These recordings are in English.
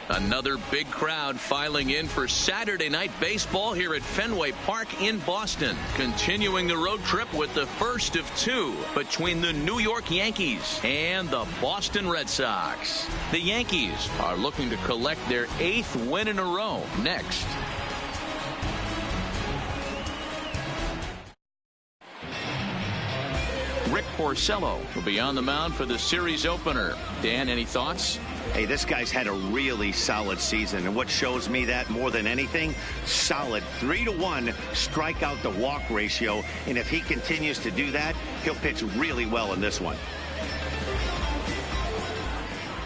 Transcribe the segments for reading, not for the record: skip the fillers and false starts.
Another big crowd filing in for Saturday night baseball here at Fenway Park in Boston. Continuing the road trip with the first of two between the New York Yankees and the Boston Red Sox. The Yankees are looking to collect their 8th win in a row next. Rick Porcello will be on the mound for the series opener. Dan, any thoughts? Hey, this guy's had a really solid season, and what shows me that more than anything, solid 3-to-1 strikeout to walk ratio, and if he continues to do that, he'll pitch really well in this one.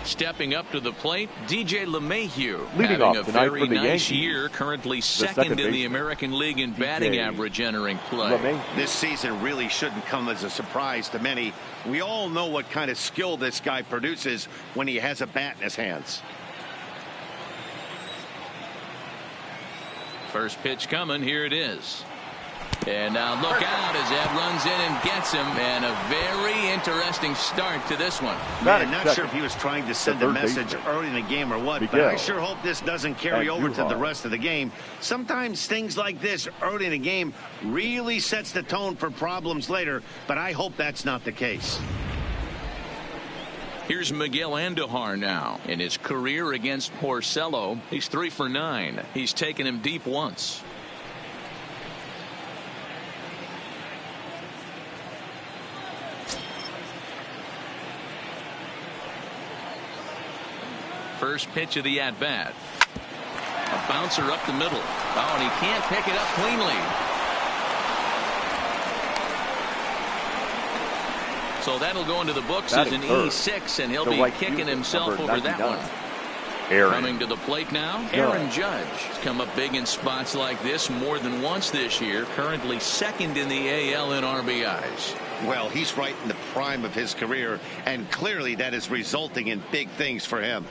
Stepping up to the plate, DJ LeMahieu, Leading having off a tonight very for the nice Yankees, year, currently second in the baseman, American League in batting average entering play. This season really shouldn't come as a surprise to many. We all know what kind of skill this guy produces when he has a bat in his hands. First pitch coming, here it is. And now look out as that runs in and gets him, and a very interesting start to this one. Man, not sure if he was trying to send a message early in the game or what, but I sure hope this doesn't carry over to the rest of the game. Sometimes things like this early in the game really sets the tone for problems later, but I hope that's not the case. Here's Miguel Andujar now. In his career against Porcello, he's 3 for 9. He's taken him deep once. First pitch of the at-bat. A bouncer up the middle. Oh, and he can't pick it up cleanly. So that'll go into the books as an E6, and he'll be kicking himself over that one. Coming to the plate now, Aaron Judge. He's come up big in spots like this more than once this year, currently second in the AL in RBIs. Well, he's right in the prime of his career, and clearly that is resulting in big things for him.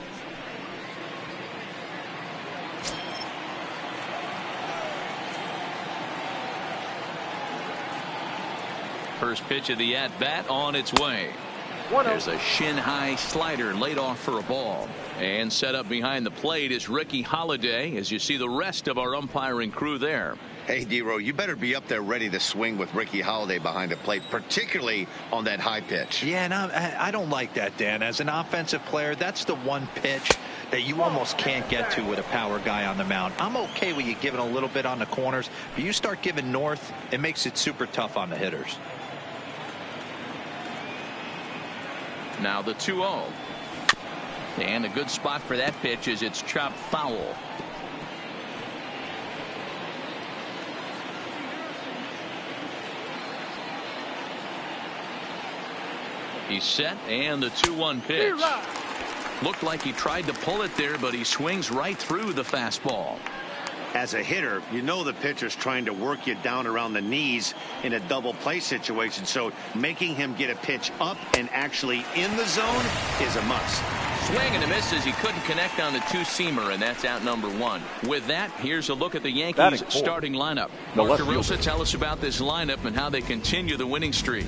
First pitch of the at-bat on its way. There's a shin-high slider laid off for a ball. And set up behind the plate is Ricky Holiday, as you see the rest of our umpiring crew there. Hey, D-Row, you better be up there ready to swing with Ricky Holiday behind the plate, particularly on that high pitch. Yeah, and I don't like that, Dan. As an offensive player, that's the one pitch that you almost can't get to with a power guy on the mound. I'm okay with you giving a little bit on the corners, but you start giving north, it makes it super tough on the hitters. Now the 2-0. And a good spot for that pitch is it's chopped foul. He's set, and the 2-1 pitch. Looked like he tried to pull it there, but he swings right through the fastball. As a hitter, you know the pitcher's trying to work you down around the knees in a double play situation, so making him get a pitch up and actually in the zone is a must. Swing and a miss as he couldn't connect on the two-seamer, and that's out number 1. With that, here's a look at the Yankees starting lineup. Mark DeRosa, tell us about this lineup and how they continue the winning streak.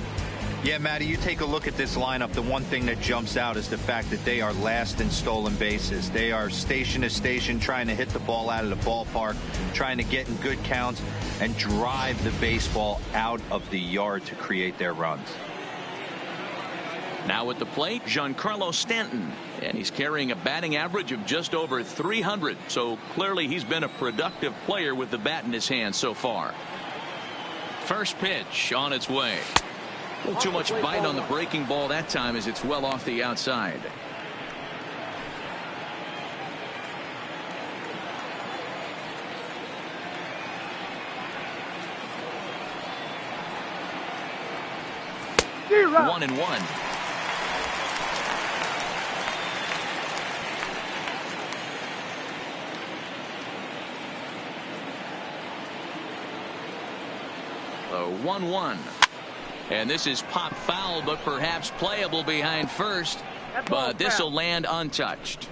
Yeah, Matty, you take a look at this lineup. The one thing that jumps out is the fact that they are last in stolen bases. They are station to station trying to hit the ball out of the ballpark, trying to get in good counts and drive the baseball out of the yard to create their runs. Now at the plate, Giancarlo Stanton, and he's carrying a batting average of just over 300. So clearly he's been a productive player with the bat in his hand so far. First pitch on its way. A little too much bite on the breaking ball that time as it's well off the outside. One and one. The 1-1. And this is pop foul, but perhaps playable behind first. But this will land untouched.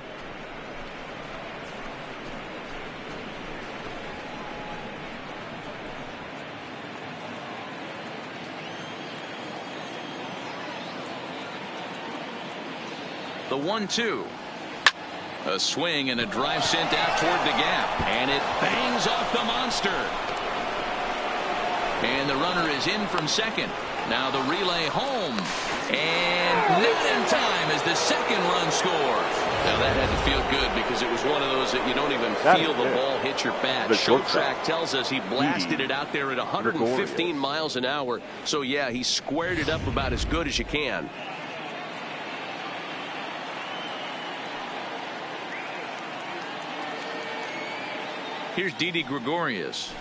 The 1-2. A swing and a drive sent out toward the gap. And it bangs off the monster. And the runner is in from second. Now the relay home. And not in time as the second run scores. Now that had to feel good because it was one of those that you don't even feel the ball hit your bat. Short Track tells us he blasted it out there at 115 miles an hour. So yeah, he squared it up about as good as you can. Here's Didi Gregorius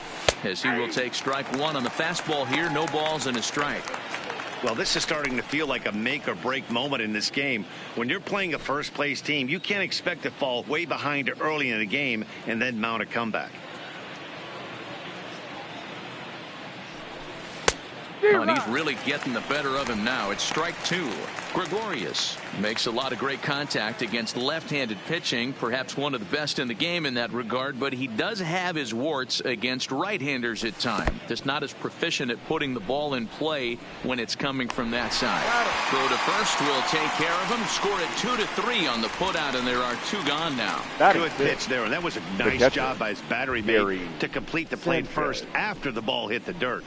as he will take strike one on the fastball here. No balls and a strike. Well, this is starting to feel like a make or break moment in this game. When you're playing a first place team, you can't expect to fall way behind early in the game and then mount a comeback. Oh, and he's really getting the better of him now. It's strike two. Gregorius makes a lot of great contact against left-handed pitching, perhaps one of the best in the game in that regard, but he does have his warts against right-handers at times. Just not as proficient at putting the ball in play when it's coming from that side. Throw to first will take care of him. Score it 2-3 on the putout, and there are two gone now. Good pitch there, and that was a nice job by his battery mate to complete the play first after the ball hit the dirt.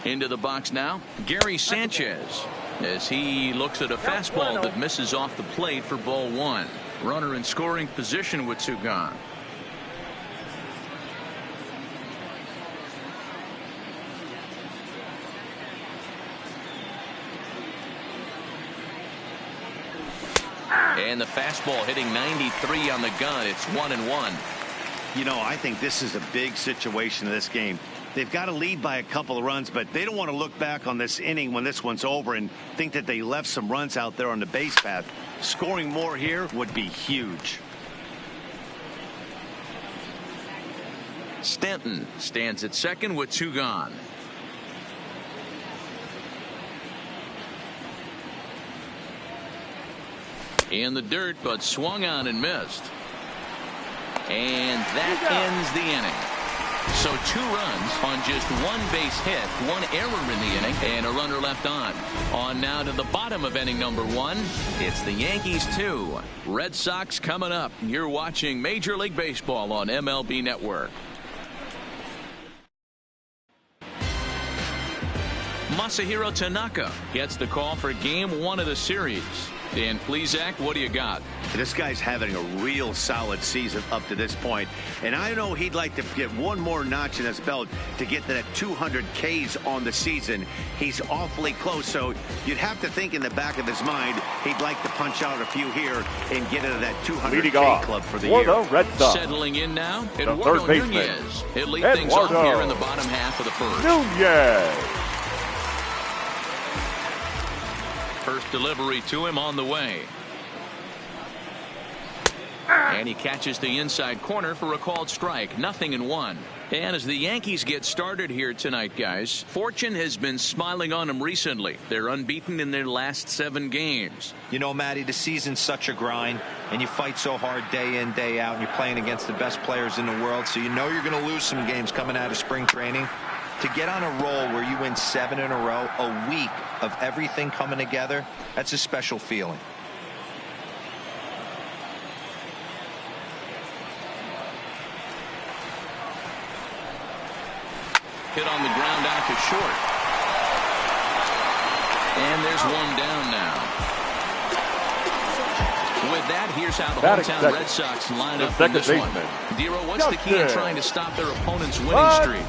Into the box now, Gary Sanchez, as he looks at a fastball that misses off the plate for ball one. Runner in scoring position with two gone. And the fastball hitting 93 on the gun. It's 1-1. You know, I think this is a big situation in this game. They've got to lead by a couple of runs, but they don't want to look back on this inning when this one's over and think that they left some runs out there on the base path. Scoring more here would be huge. Stanton stands at second with two gone. In the dirt, but swung on and missed. And that ends the inning. So 2 runs on just 1 base hit, 1 error in the inning, and a runner left on. On now to the bottom of inning number 1. It's the Yankees 2, Red Sox coming up. You're watching Major League Baseball on MLB Network. Masahiro Tanaka gets the call for game 1 of the series. Dan Plesac, what do you got? This guy's having a real solid season up to this point, and I know he'd like to get one more notch in his belt to get to that 200 Ks on the season. He's awfully close, so you'd have to think in the back of his mind he'd like to punch out a few here and get into that 200K club for the year. The Red Sox. Settling in now, Eduardo Nunez. He'll lead things off here in the bottom half of the first. Nunez. First delivery to him on the way. And he catches the inside corner for a called strike. 0-1. And as the Yankees get started here tonight, guys, fortune has been smiling on them recently. They're unbeaten in their last 7 games. You know, Matty, the season's such a grind, and you fight so hard day in, day out, and you're playing against the best players in the world, so you know you're going to lose some games coming out of spring training. To get on a roll where you win 7 in a row, a week of everything coming together, that's a special feeling. Hit on the ground out to short. And there's one down now. With that, here's how the hometown Red Sox line up in this one. Dero, what's the key in trying to stop their opponent's winning streak?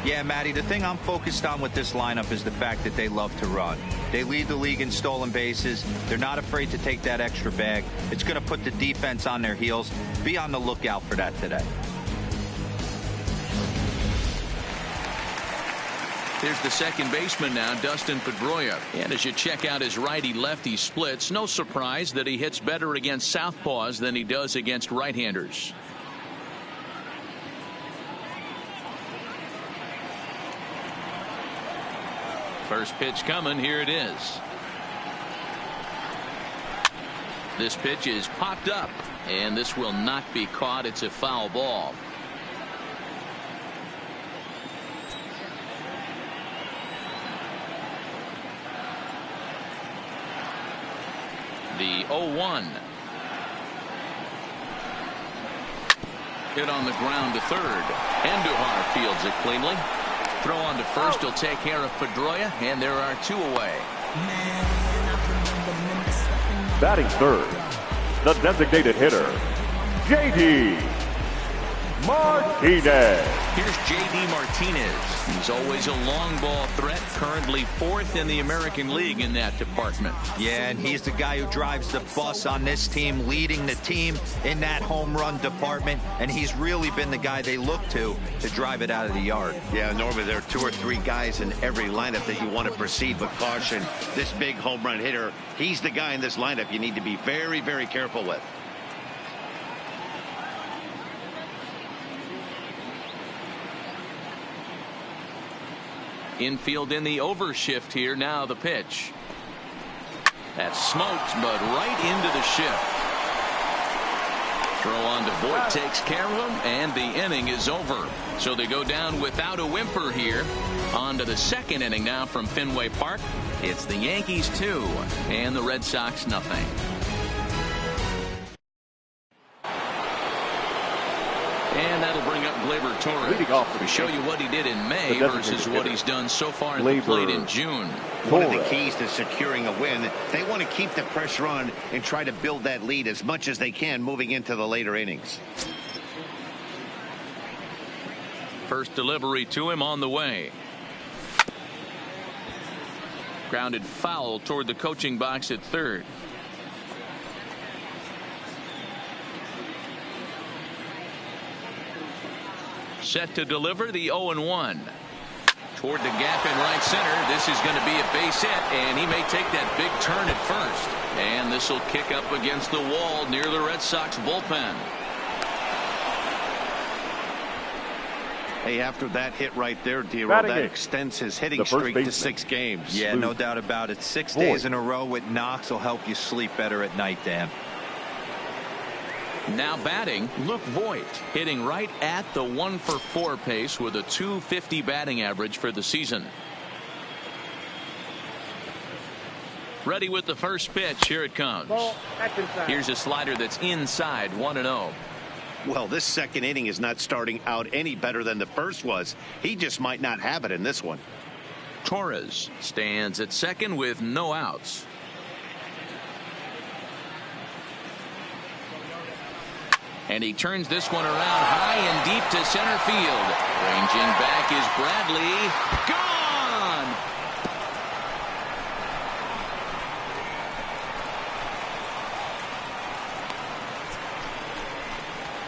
Yeah, Matty, the thing I'm focused on with this lineup is the fact that they love to run. They lead the league in stolen bases. They're not afraid to take that extra bag. It's going to put the defense on their heels. Be on the lookout for that today. Here's the second baseman now, Dustin Pedroia. And as you check out his righty-lefty splits, no surprise that he hits better against southpaws than he does against right-handers. First pitch coming. Here it is. This pitch is popped up, and this will not be caught. It's a foul ball. The 0-1. Hit on the ground to third. Andujar fields it cleanly. Throw on to first. He'll take care of Pedroia, and there are 2 away. Batting third, the designated hitter, J.D. Martinez. Here's J.D. Martinez. He's always a long ball threat, currently 4th in the American League in that department. Yeah, and he's the guy who drives the bus on this team, leading the team in that home run department, and he's really been the guy they look to drive it out of the yard. Yeah, Norman, there are 2 or 3 guys in every lineup that you want to proceed with caution. This big home run hitter, he's the guy in this lineup you need to be very, very careful with. Infield in the overshift here. Now the pitch. That's smoked, but right into the shift. Throw on to Voit takes care of him, and the inning is over. So they go down without a whimper here. On to the 2nd inning now from Fenway Park. It's the Yankees 2 and the Red Sox nothing. And that'll bring up Gleyber Torres to show you what he did in May versus what he's done so far at the plate in June. One of the keys to securing a win, they want to keep the pressure on and try to build that lead as much as they can moving into the later innings. First delivery to him on the way. Grounded foul toward the coaching box at third. Set to deliver the 0-1. Toward the gap in right center. This is going to be a base hit, and he may take that big turn at first. And this will kick up against the wall near the Red Sox bullpen. Hey, after that hit right there, D-Roll, that extends his hitting streak to 6 games. Yeah, no doubt about it. 6 days in a row with knocks will help you sleep better at night, Dan. Now batting, Luke Voit, hitting right at the 1-for-4 pace with a .250 batting average for the season. Ready with the first pitch. Here it comes. Here's a slider that's inside, 1-0. Well, this 2nd inning is not starting out any better than the first was. He just might not have it in this one. Torres stands at 2nd with no outs. And he turns this one around high and deep to center field. Ranging back is Bradley. Gone!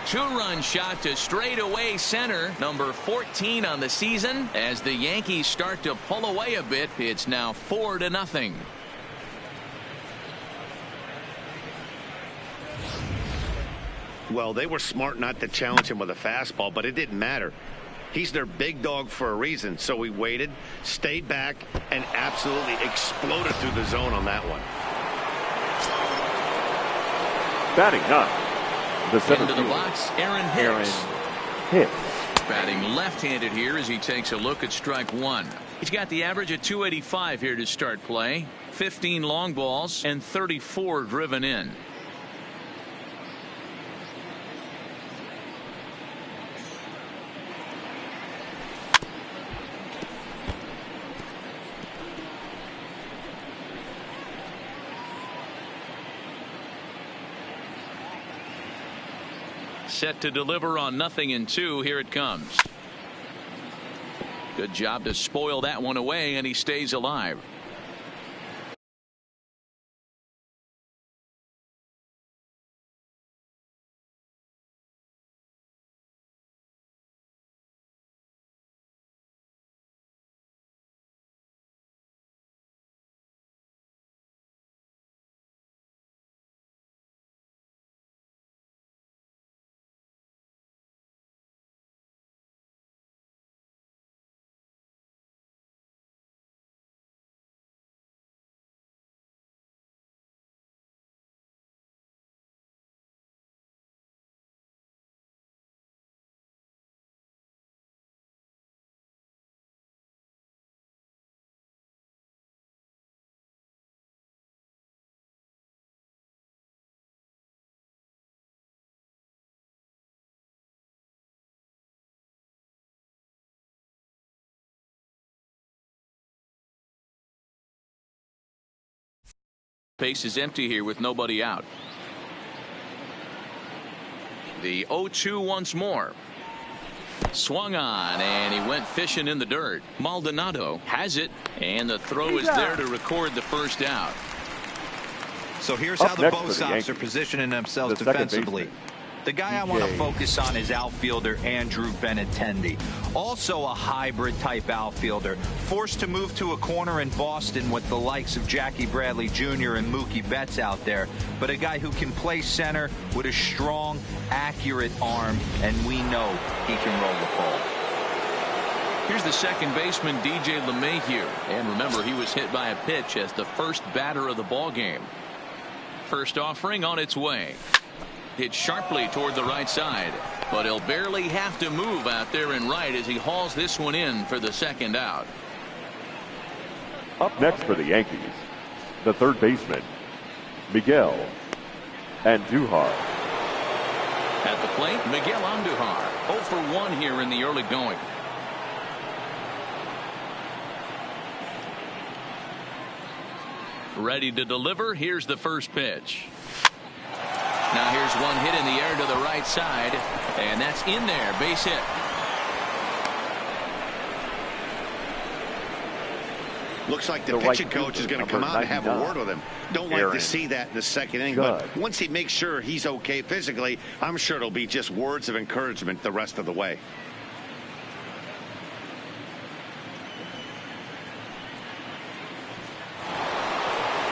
Two-run shot to straightaway center. Number 14 on the season. As the Yankees start to pull away a bit, it's now 4-0. Well, they were smart not to challenge him with a fastball, but it didn't matter. He's their big dog for a reason. So he waited, stayed back, and absolutely exploded through the zone on that one. Batting 9. The center into the box, Aaron Hicks. Batting left-handed here as he takes a look at strike 1. He's got the average at .285 here to start play. 15 long balls and 34 driven in. Set to deliver on 0-2. Here it comes. Good job to spoil that one away, and he stays alive. Base is empty here with nobody out. The 0-2 once more. Swung on, and he went fishing in the dirt. Maldonado has it, and the throw is there to record the first out. So here's how the Bo Sox are positioning themselves defensively. The guy I want to focus on is outfielder Andrew Benintendi. Also a hybrid type outfielder. Forced to move to a corner in Boston with the likes of Jackie Bradley Jr. and Mookie Betts out there. But a guy who can play center with a strong, accurate arm, and we know he can roll the ball. Here's the second baseman, DJ LeMahieu. And remember, he was hit by a pitch as the first batter of the ball game. First offering on its way. Hit sharply toward the right side, but he'll barely have to move out there in right as he hauls this one in for the second out. Up next for the Yankees, the third baseman, Miguel Andujar. At the plate, Miguel Andujar, 0 for 1 here in the early going. Ready to deliver. Here's the first pitch. Now here's one hit in the air to the right side, and that's in there. Base hit. Looks like the pitching coach is going to come out and have a word with him. Don't like to see that in the second inning, but once he makes sure he's okay physically, I'm sure it'll be just words of encouragement the rest of the way.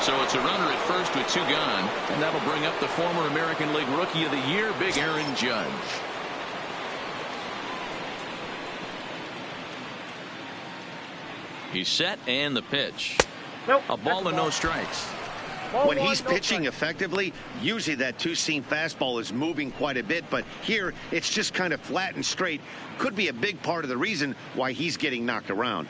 So it's a runner at first with 2 gone, and that'll bring up the former American League Rookie of the Year, Big Aaron Judge. He's set, and the pitch. Nope, a ball and no strikes. When he's pitching effectively, usually that two-seam fastball is moving quite a bit, but here it's just kind of flat and straight. Could be a big part of the reason why he's getting knocked around.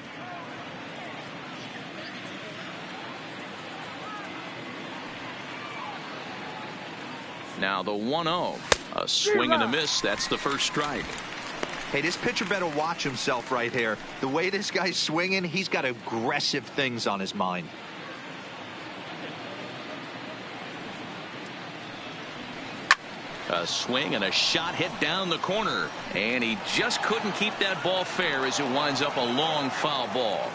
Now the 1-0. A swing and a miss. That's the first strike. Hey, this pitcher better watch himself right here. The way this guy's swinging, he's got aggressive things on his mind. A swing and a shot hit down the corner, and he just couldn't keep that ball fair as it winds up a long foul ball.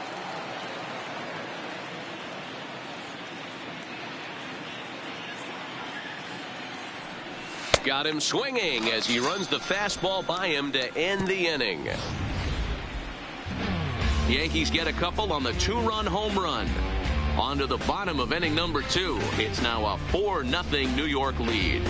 Got him swinging as he runs the fastball by him to end the inning. Yankees get a couple on the 2-run home run. On to the bottom of inning number 2. It's now a 4-0 New York lead.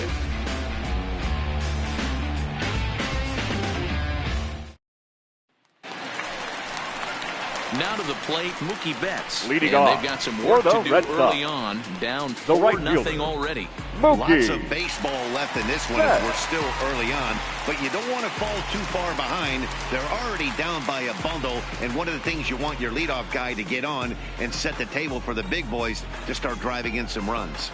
Now to the plate, Mookie Betts. Leading and off they've got some work to do early on, down 4-0 already. Mookie. Lots of baseball left in this one as we're still early on, but you don't want to fall too far behind. They're already down by a bundle, and one of the things you want your leadoff guy to get on and set the table for the big boys to start driving in some runs.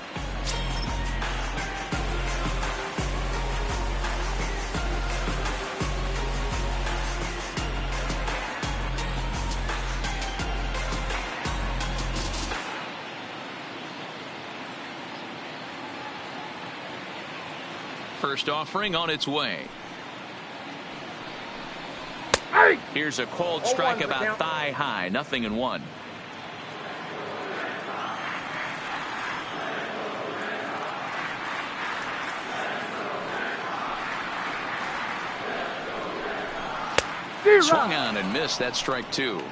First offering on its way. Here's a cold strike about thigh high. 0-1. Swung on and missed. That strike 2.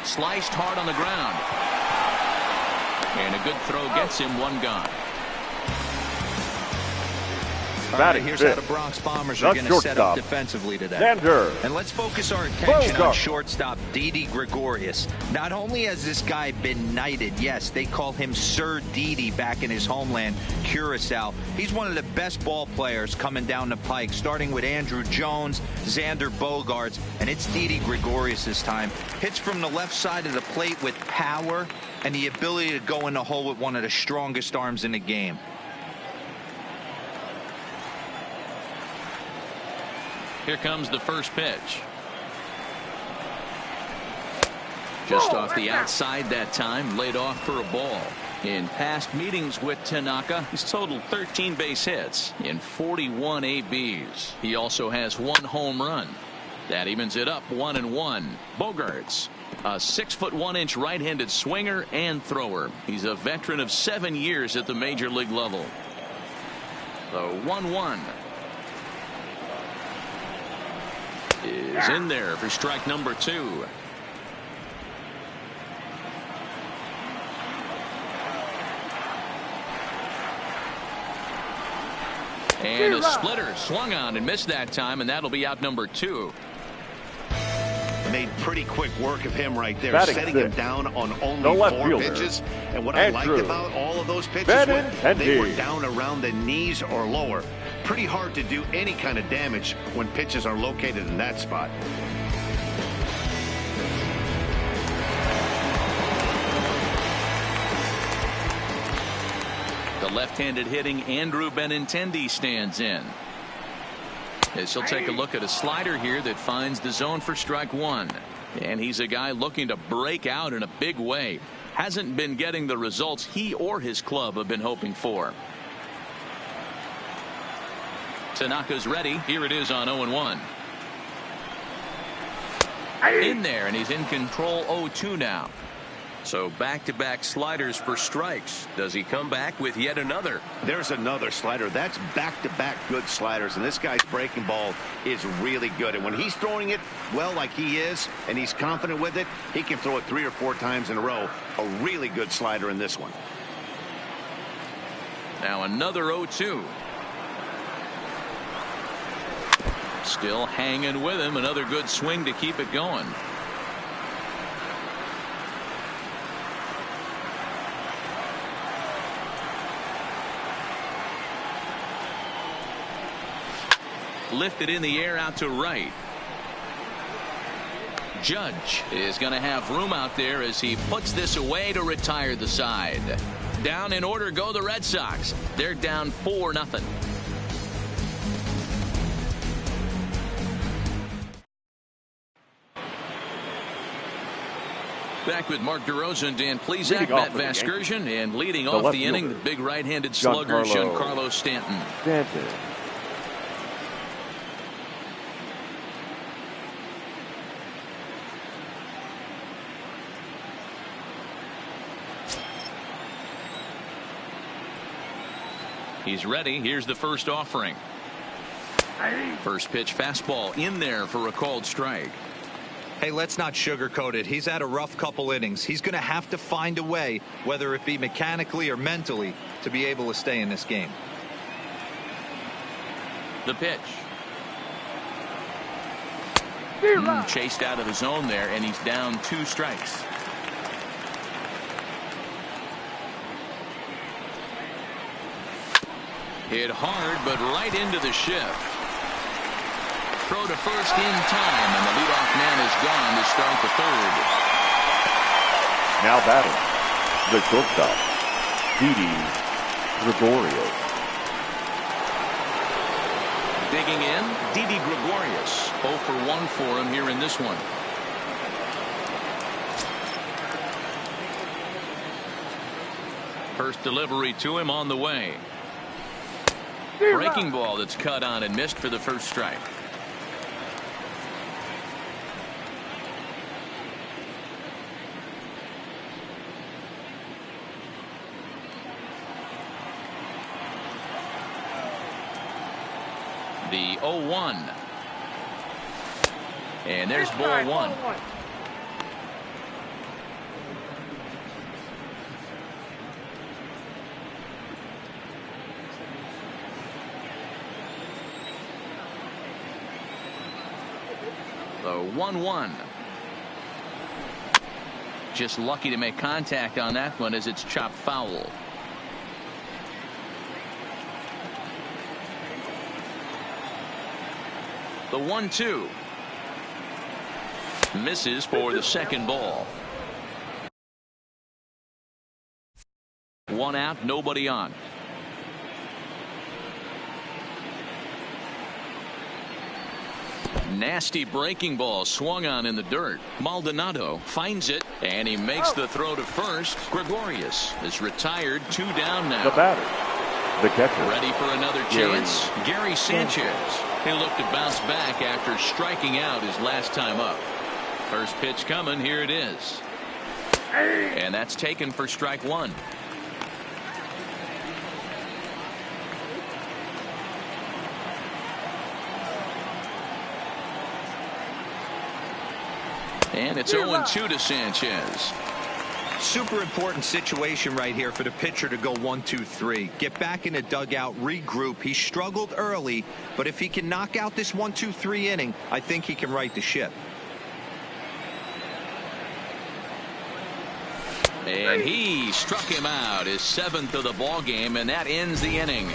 Sliced hard on the ground. And a good throw gets him 1 gone. All right, here's how the Bronx Bombers are going to set up defensively today. And let's focus our attention on shortstop Didi Gregorius. Not only has this guy been knighted, yes, they call him Sir Didi back in his homeland, Curacao. He's one of the best ball players coming down the pike, starting with Andrew Jones, Xander Bogaerts, and it's Didi Gregorius this time. Hits from the left side of the plate with power and the ability to go in the hole with one of the strongest arms in the game. Here comes the first pitch. Just off the outside that time, laid off for a ball. In past meetings with Tanaka, he's totaled 13 base hits in 41 ABs. He also has 1 home run. That evens it up 1-1. Bogaerts, a 6'1" right-handed swinger and thrower. He's a veteran of 7 years at the major league level. The 1-1 is in there for strike number 2. And a splitter swung on and missed that time, and that'll be out number 2. Made pretty quick work of him right there, setting him down on only 4 pitches. And what I liked about all of those pitches was they were down around the knees or lower. Pretty hard to do any kind of damage when pitches are located in that spot. The left-handed hitting Andrew Benintendi stands in. As he'll take a look at a slider here that finds the zone for strike 1. And he's a guy looking to break out in a big way. Hasn't been getting the results he or his club have been hoping for. Tanaka's ready. Here it is on 0-1. In there, and he's in control 0-2 now. So back-to-back sliders for strikes. Does he come back with yet another? There's another slider. That's back-to-back good sliders, and this guy's breaking ball is really good. And when he's throwing it well like he is, and he's confident with it, he can throw it 3 or 4 times in a row. A really good slider in this one. Now another 0-2. Still hanging with him. Another good swing to keep it going. Lifted in the air out to right. Judge is going to have room out there as he puts this away to retire the side. Down in order go the Red Sox. They're down 4-0. Back with Mark DeRosa and Dan Plesac, Matt Vasgersian, and leading off the inning, the big right-handed slugger, Giancarlo Stanton. He's ready. Here's the first offering. First pitch fastball in there for a called strike. Hey, let's not sugarcoat it. He's had a rough couple innings. He's going to have to find a way, whether it be mechanically or mentally, to be able to stay in this game. The pitch. Chased out of the zone there, and he's down 2 strikes. Hit hard, but right into the shift. Throw to first in time, and the leadoff man is gone to start the 3rd. Now batting, the shortstop, Didi Gregorius. Digging in, Didi Gregorius. 0 for 1 for him here in this one. First delivery to him on the way. Breaking ball that's cut on and missed for the first strike. The 0-1. And there's ball 1. The 1-1. Just lucky to make contact on that one as it's chopped foul. The 1-2. Misses for the second ball. One out, nobody on. Nasty breaking ball swung on in the dirt. Maldonado finds it, and he makes the throw to first. Gregorius is retired, 2 down now. The batter, the catcher. Ready for another chance. Gary Sanchez. He'll look to bounce back after striking out his last time up. First pitch coming, here it is. And that's taken for strike 1. And it's 0-2 to Sanchez. Super important situation right here for the pitcher to go 1-2-3. Get back in the dugout, regroup. He struggled early, but if he can knock out this 1-2-3 inning, I think he can right the ship. And he struck him out, his 7th of the ball game, and that ends the inning.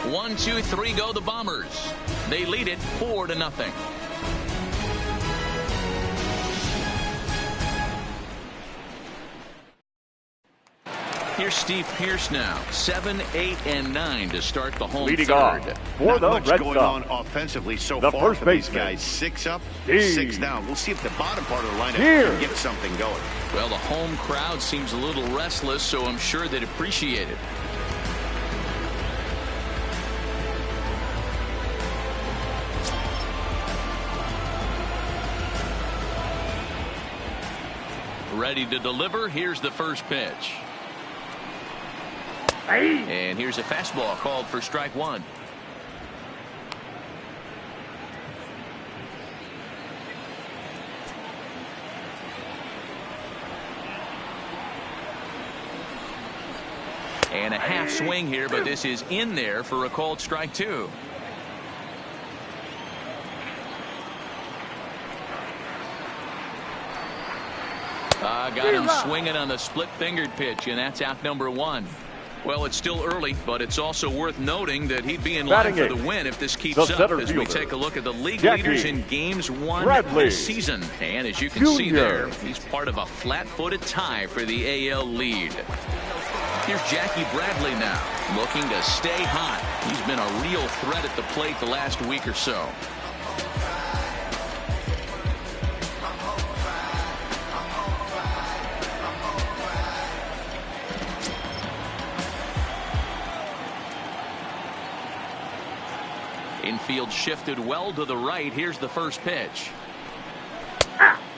1-2-3 go the Bombers. They lead it 4-0. Here's Steve Pearce now, 7, 8, and 9 to start the home leading third. on for Not the much Red going Sox. on offensively so The far first for these baseman, guys. 6 up, Steve 6 down. We'll see if the bottom part of the lineup Pearce can get something going. Well, the home crowd seems a little restless, so I'm sure they'd appreciate it. Ready to deliver. Here's the first pitch. And here's a fastball called for strike 1. And a half swing here, but this is in there for a called strike 2. Got him swinging on the split-fingered pitch, and that's out number 1. Well, it's still early, but it's also worth noting that he'd be in line for the win if this keeps up as we take a look at the league leaders in games won this season. And as you can see there, he's part of a flat-footed tie for the AL lead. Here's Jackie Bradley now, looking to stay hot. He's been a real threat at the plate the last week or so. Infield shifted well to the right. Here's the first pitch.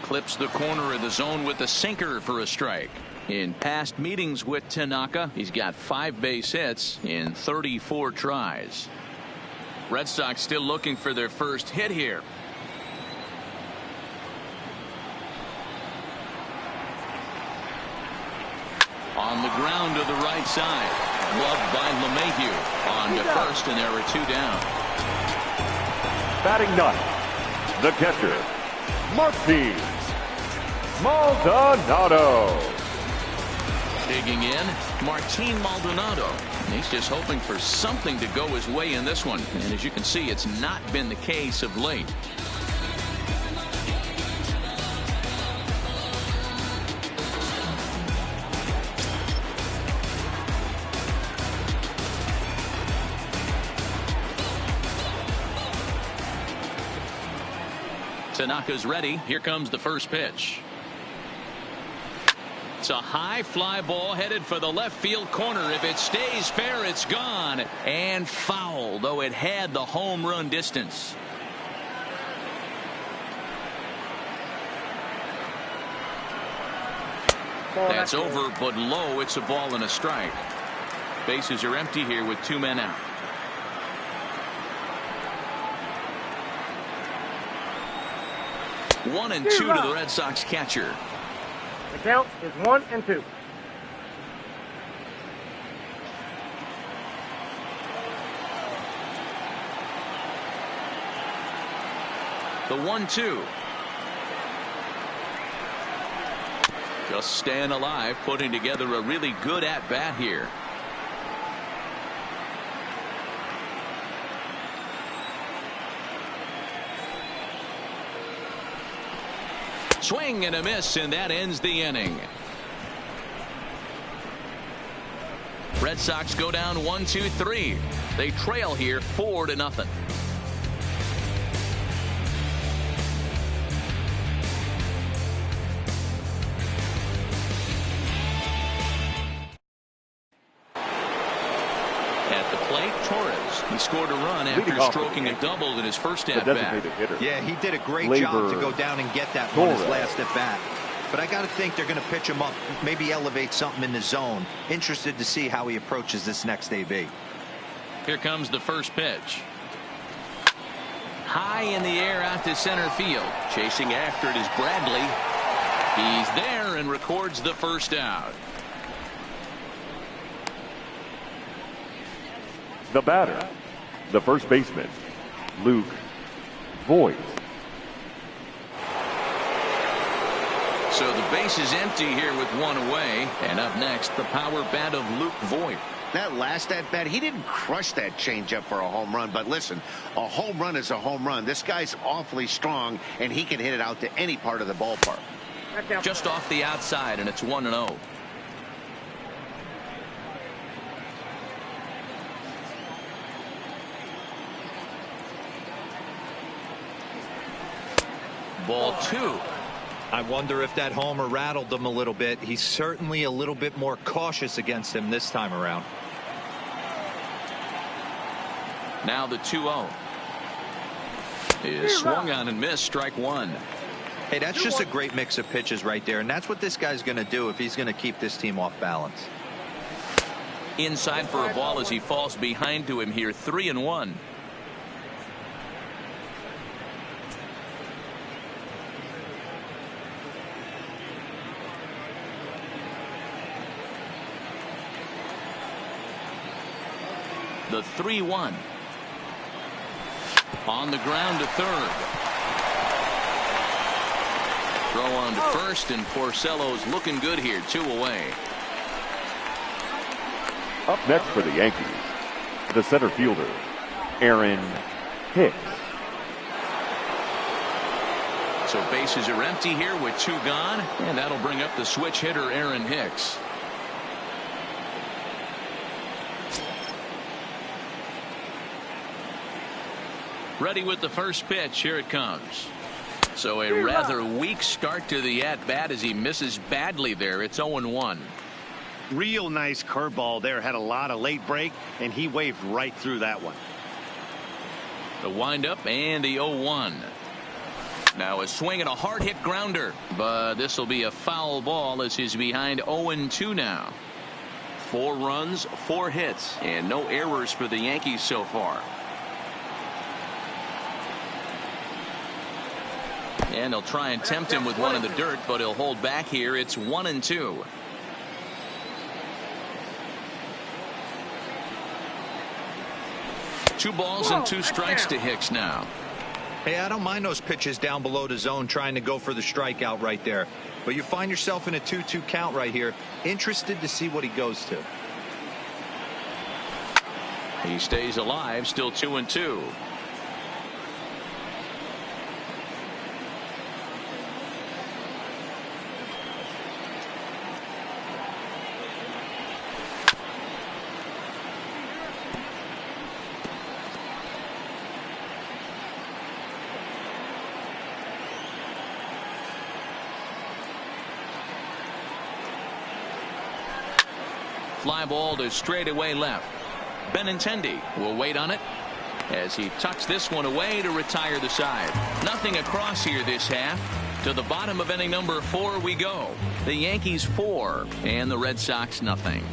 Clips the corner of the zone with the sinker for a strike. In past meetings with Tanaka, he's got 5 base hits in 34 tries. Red Sox still looking for their first hit here. On the ground to the right side. Gloved by LeMahieu. On to first, and there are 2 down. Batting ninth, the catcher, Martin Maldonado. Digging in, Martin Maldonado. He's just hoping for something to go his way in this one. And as you can see, it's not been the case of late. Tanaka's ready. Here comes the first pitch. It's a high fly ball headed for the left field corner. If it stays fair, it's gone. And foul, though it had the home run distance. That's over, but low. It's a ball and a strike. Bases are empty here with 2 men out. One and 2 to the Red Sox catcher. The count is 1-2. The 1-2. Just staying alive, putting together a really good at-bat here. Swing and a miss, and that ends the inning. Red Sox go down 1-2-3. They trail here 4-0. He scored a run after stroking a double in his first at-bat. Yeah, he did a great job to go down and get that on his last at-bat. But I got to think they're going to pitch him up, maybe elevate something in the zone. Interested to see how he approaches this next AB. Here comes the first pitch. High in the air out to center field. Chasing after it is Bradley. He's there and records the first out. The batter, the first baseman, Luke Voigt. So the base is empty here with one away. And up next, the power bat of Luke Voigt. That last at-bat, he didn't crush that changeup for a home run. But listen, a home run is a home run. This guy's awfully strong, and he can hit it out to any part of the ballpark. Just off the outside, and it's 1-0. Ball 2. I wonder if that homer rattled him a little bit. He's certainly a little bit more cautious against him this time around. Now the 2-0 is swung on and missed. Strike one. Hey, that's just a great mix of pitches right there, and that's what this guy's going to do if he's going to keep this team off balance. Inside for a ball as he falls behind to him here. 3-1. The 3-1. On the ground to third. Throw on to first, and Porcello's looking good here. 2 away. Up next for the Yankees, the center fielder, Aaron Hicks. So bases are empty here with 2 gone, and that'll bring up the switch hitter, Aaron Hicks. Ready with the first pitch. Here it comes. So a rather weak start to the at-bat as he misses badly there. It's 0-1. Real nice curveball there. Had a lot of late break, and he waved right through that one. The windup and the 0-1. Now a swing and a hard hit grounder, but this will be a foul ball as he's behind 0-2 now. 4 runs, 4 hits, and no errors for the Yankees so far. And they'll try and tempt him with one in the dirt, but he'll hold back here. It's 1-2. Two balls and 2 strikes to Hicks now. Hey, I don't mind those pitches down below the zone trying to go for the strikeout right there. But you find yourself in a 2-2 count right here. Interested to see what he goes to. He stays alive, still 2-2. Fly ball to straightaway left. Benintendi will wait on it as he tucks this one away to retire the side. Nothing across here this half. To the bottom of inning number 4 we go. The Yankees 4 and the Red Sox nothing.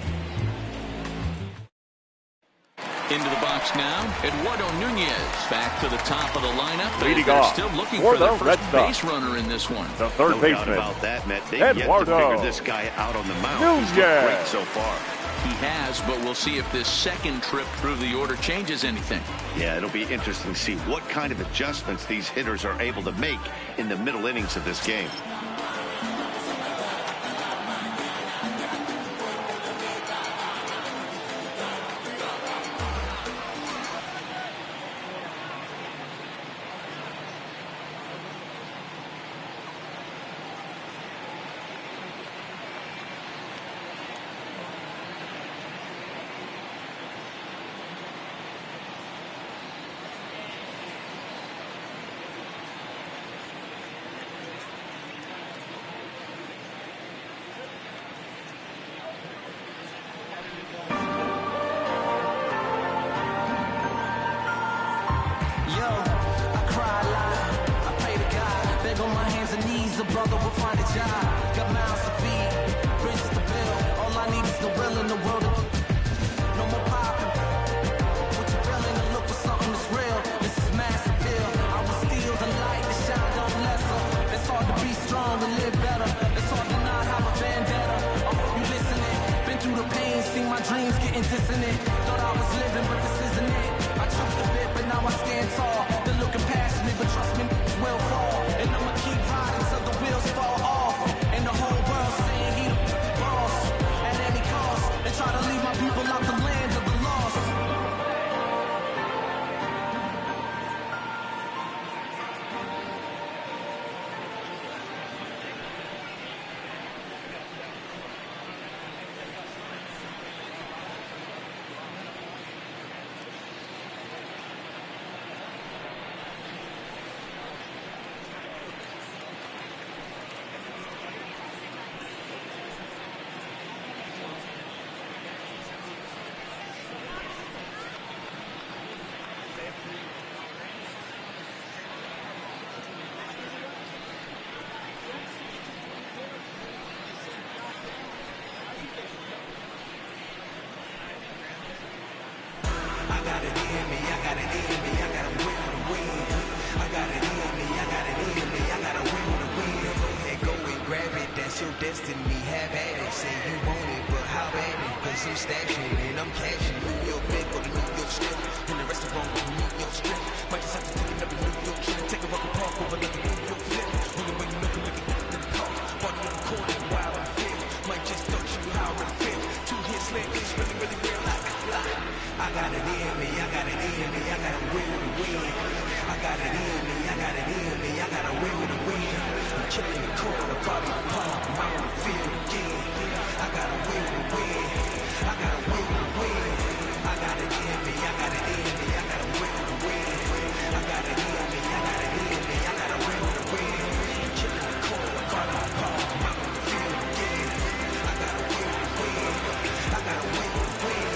Into the box now, Eduardo Nunez back to the top of the lineup. They're still looking for the first base runner in this one. The third baseman. No doubt about that, Matt. They've yet to figure this guy out on the mound. He's looked great so far. He has, but we'll see if this second trip through the order changes anything. Yeah, it'll be interesting to see what kind of adjustments these hitters are able to make in the middle innings of this game. Yo, I cry a lot. I pray to God. Beg on my hands and knees, the brother will find a job. Got mouths to feed, bridges to build. All I need is the will in the world. No more popping. What you feeling to look for something that's real? This is mass appeal. I will steal the light that shine on lesser. It's hard to be strong and live better. It's hard to not have a vendetta. I hope you listening. Been through the pain, seen my dreams getting dissonant. Thought I was living, but this isn't it. I choked a bit, but now I stand tall. They're looking past me, but trust me, it will fall. And I'ma keep riding till the wheels fall off. And the whole world saying he the boss at any cost. And try to leave my people out the land of the lost. Destiny, have at it. Say you want it, but how at it? Cause I'm stashing and I'm cashing. New York big or the New York strip. In the restaurant with the New York strip. Might just have to take another New York trip. Take a rocket park over like a New York flip. When you look in the car. Party on the corner while I'm feel. Might just touch you how I feel. 2 hits later, it's really, really real. I got it in me, I got it in me, I got a will to win. I got it in me, I got it in me, I got a will to win. I'm killing the corner, body to pump, I'm on the field again. I got a will to win, I got a will to win. I got it in me, I got it in me, I got a will to win. I got it in me, I got it in me, I got a will to win. I'm killing the corner, body to pump, I'm on the field again. I got a will to win, I got a will to win.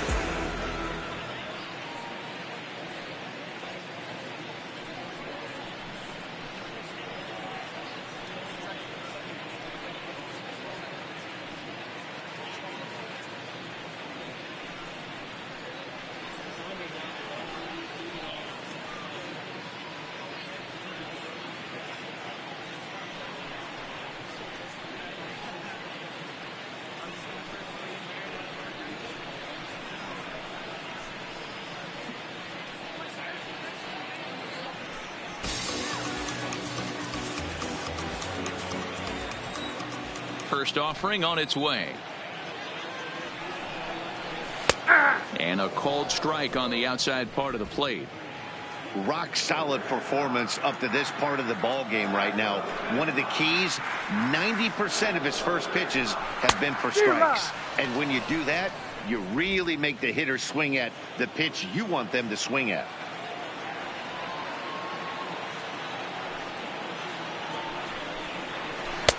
First offering on its way. And a cold strike on the outside part of the plate. Rock solid performance up to this part of the ball game right now. One of the keys, 90% of his first pitches have been for strikes. And when you do that, you really make the hitter swing at the pitch you want them to swing at.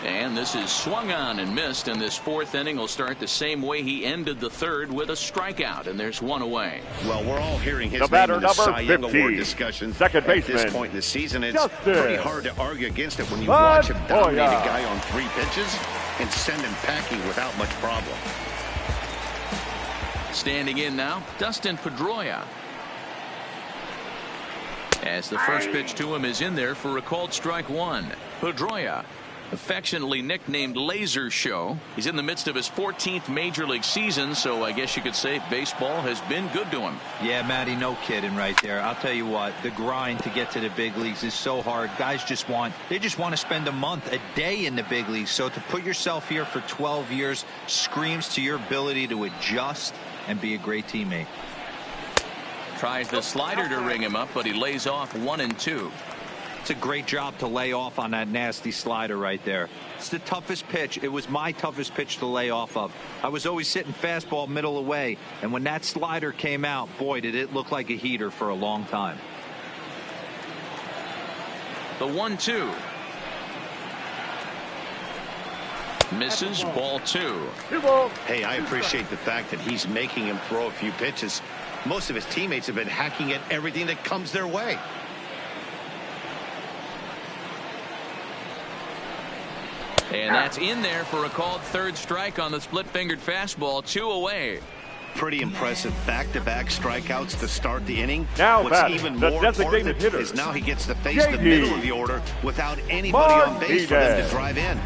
And this is swung on and missed, and this 4th inning will start the same way he ended the 3rd, with a strikeout, and there's 1 away. Well, we're all hearing his name in the Cy Young Award discussion. Second baseman, at this point in the season. It's pretty hard to argue against it when you watch him dominate a guy on 3 pitches and send him packing without much problem. Standing in now, Dustin Pedroia. As the first pitch to him is in there for a called strike 1. Pedroia, affectionately nicknamed Laser Show. He's in the midst of his 14th major league season, so I guess you could say baseball has been good to him. Yeah, Matty, no kidding right there. I'll tell you what, the grind to get to the big leagues is so hard. Guys just want to spend a month, a day in the big leagues. So to put yourself here for 12 years screams to your ability to adjust and be a great teammate. Tries the slider to ring him up, but he lays off 1 and 2. It's a great job to lay off on that nasty slider right there. It's the toughest pitch. It was my toughest pitch to lay off of. I was always sitting fastball middle away, and when that slider came out, boy, did it look like a heater for a long time. The 1-2. Misses, ball 2. Hey, I appreciate the fact that he's making him throw a few pitches. Most of his teammates have been hacking at everything that comes their way. And that's in there for a called third strike on the split-fingered fastball. 2 away. Pretty impressive back-to-back strikeouts to start the inning. Now what's even more important hitter is now he gets to face the middle of the order without anybody on base for them to drive in.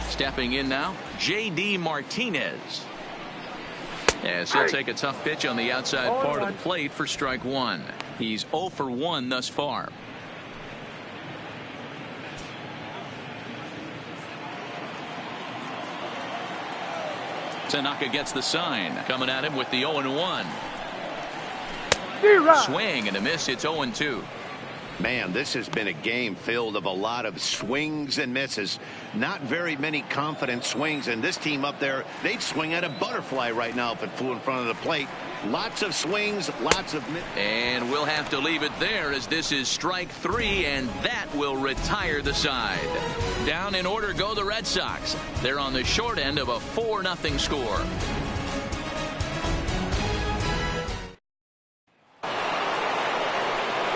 Stepping in now, J.D. Martinez. As he'll take a tough pitch on the outside part of the plate for strike 1. He's 0 for 1 thus far. Tanaka gets the sign. Coming at him with the 0-1. Swing and a miss. It's 0-2. Man, this has been a game filled of a lot of swings and misses. Not very many confident swings, and this team up there, they'd swing at a butterfly right now if it flew in front of the plate. Lots of swings, lots of misses. And we'll have to leave it there as this is strike 3, and that will retire the side. Down in order go the Red Sox. They're on the short end of a 4-0 score.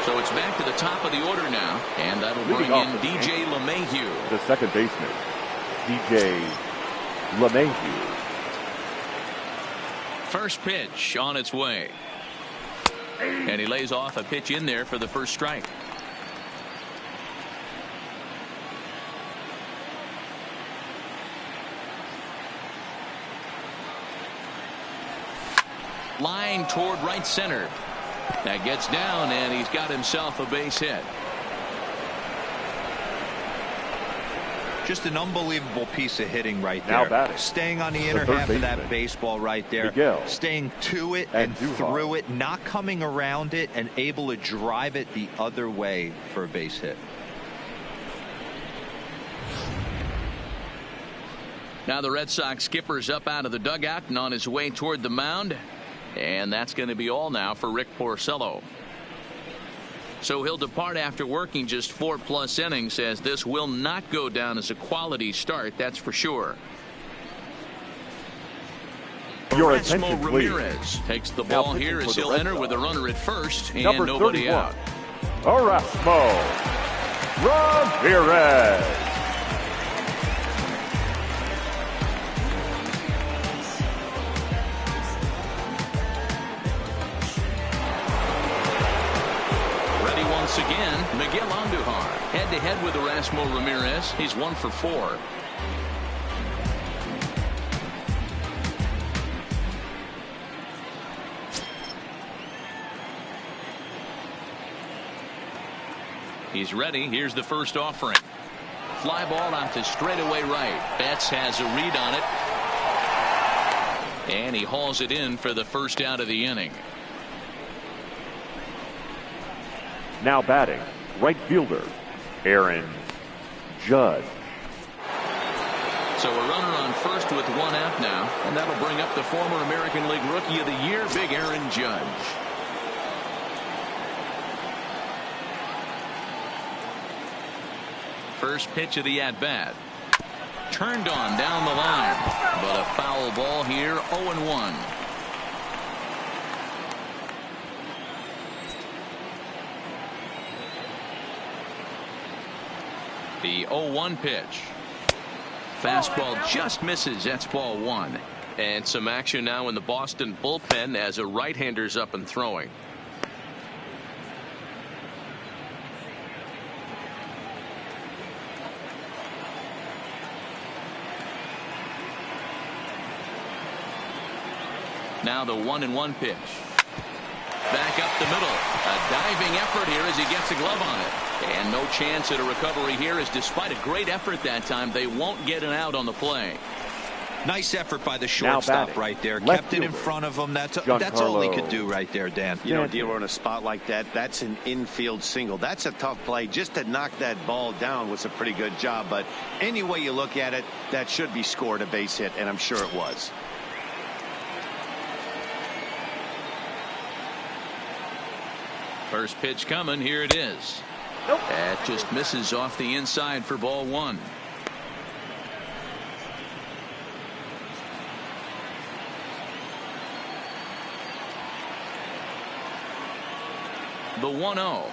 So it's back to the top of the order now, and that'll bring in DJ LeMahieu. The second baseman, DJ LeMahieu. First pitch on its way. And he lays off a pitch in there for the first strike. Line toward right center. That gets down, and he's got himself a base hit. Just an unbelievable piece of hitting right Now there. batting. Staying on the inner half of that baseball right there. Miguel. Staying to it and through it, not coming around it, and able to drive it the other way for a base hit. Now the Red Sox skipper's up out of the dugout and on his way toward the mound. And that's going to be all now for Rick Porcello. So he'll depart after working just 4+ innings, as this will not go down as a quality start, that's for sure. Your Erasmo attention, Ramirez please. takes the ball here as he'll enter with a runner at first and nobody 31, out. Erasmo Ramirez. Once again, Miguel Andujar head-to-head with Erasmo Ramirez. He's 1 for 4. He's ready. Here's the first offering. Fly ball out to straightaway right. Betts has a read on it. And he hauls it in for the first out of the inning. Now batting, right fielder, Aaron Judge. So a runner on first with 1 out now, and that'll bring up the former American League Rookie of the Year, Big Aaron Judge. First pitch of the at-bat. Turned on down the line, but a foul ball here, 0-1. The 0-1 pitch. Fastball just misses. That's ball 1. And some action now in the Boston bullpen as a right-hander's up and throwing. Now the 1-1 pitch. Back up the middle. A diving effort here as he gets a glove on it. And no chance at a recovery here, as despite a great effort that time, they won't get an out on the play. Nice effort by the shortstop right there. Kept it in front of him. That's all he could do right there, Dan. You know, dealer in a spot like that, that's an infield single. That's a tough play. Just to knock that ball down was a pretty good job. But any way you look at it, that should be scored a base hit, and I'm sure it was. First pitch coming. Here it is. Nope. That just misses off the inside for ball 1. The 1-0.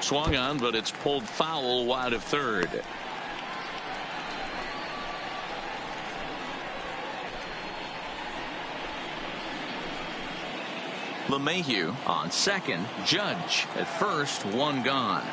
Swung on, but it's pulled foul wide of third. LeMahieu on second. Judge at first. One gone.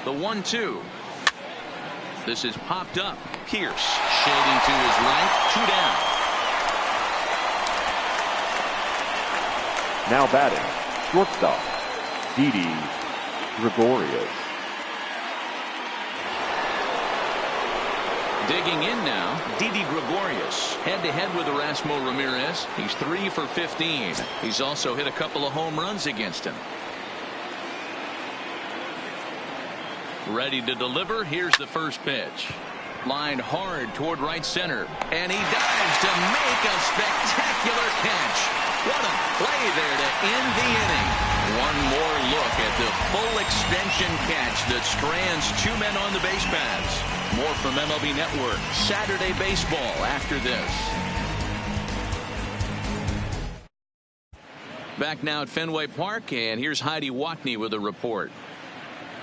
The 1-2. This is popped up. Pierce shading to his right. 2 down. Now batting, shortstop, Didi Gregorius. Digging in now, Didi Gregorius. Head-to-head with Erasmo Ramirez. He's 3 for 15. He's also hit a couple of home runs against him. Ready to deliver. Here's the first pitch. Lined hard toward right center. And he dives to make a spectacular catch. What a play there to end the inning. One more look at the full extension catch that strands 2 men on the base paths. More from MLB Network. Saturday baseball after this. Back now at Fenway Park, and here's Heidi Watney with a report.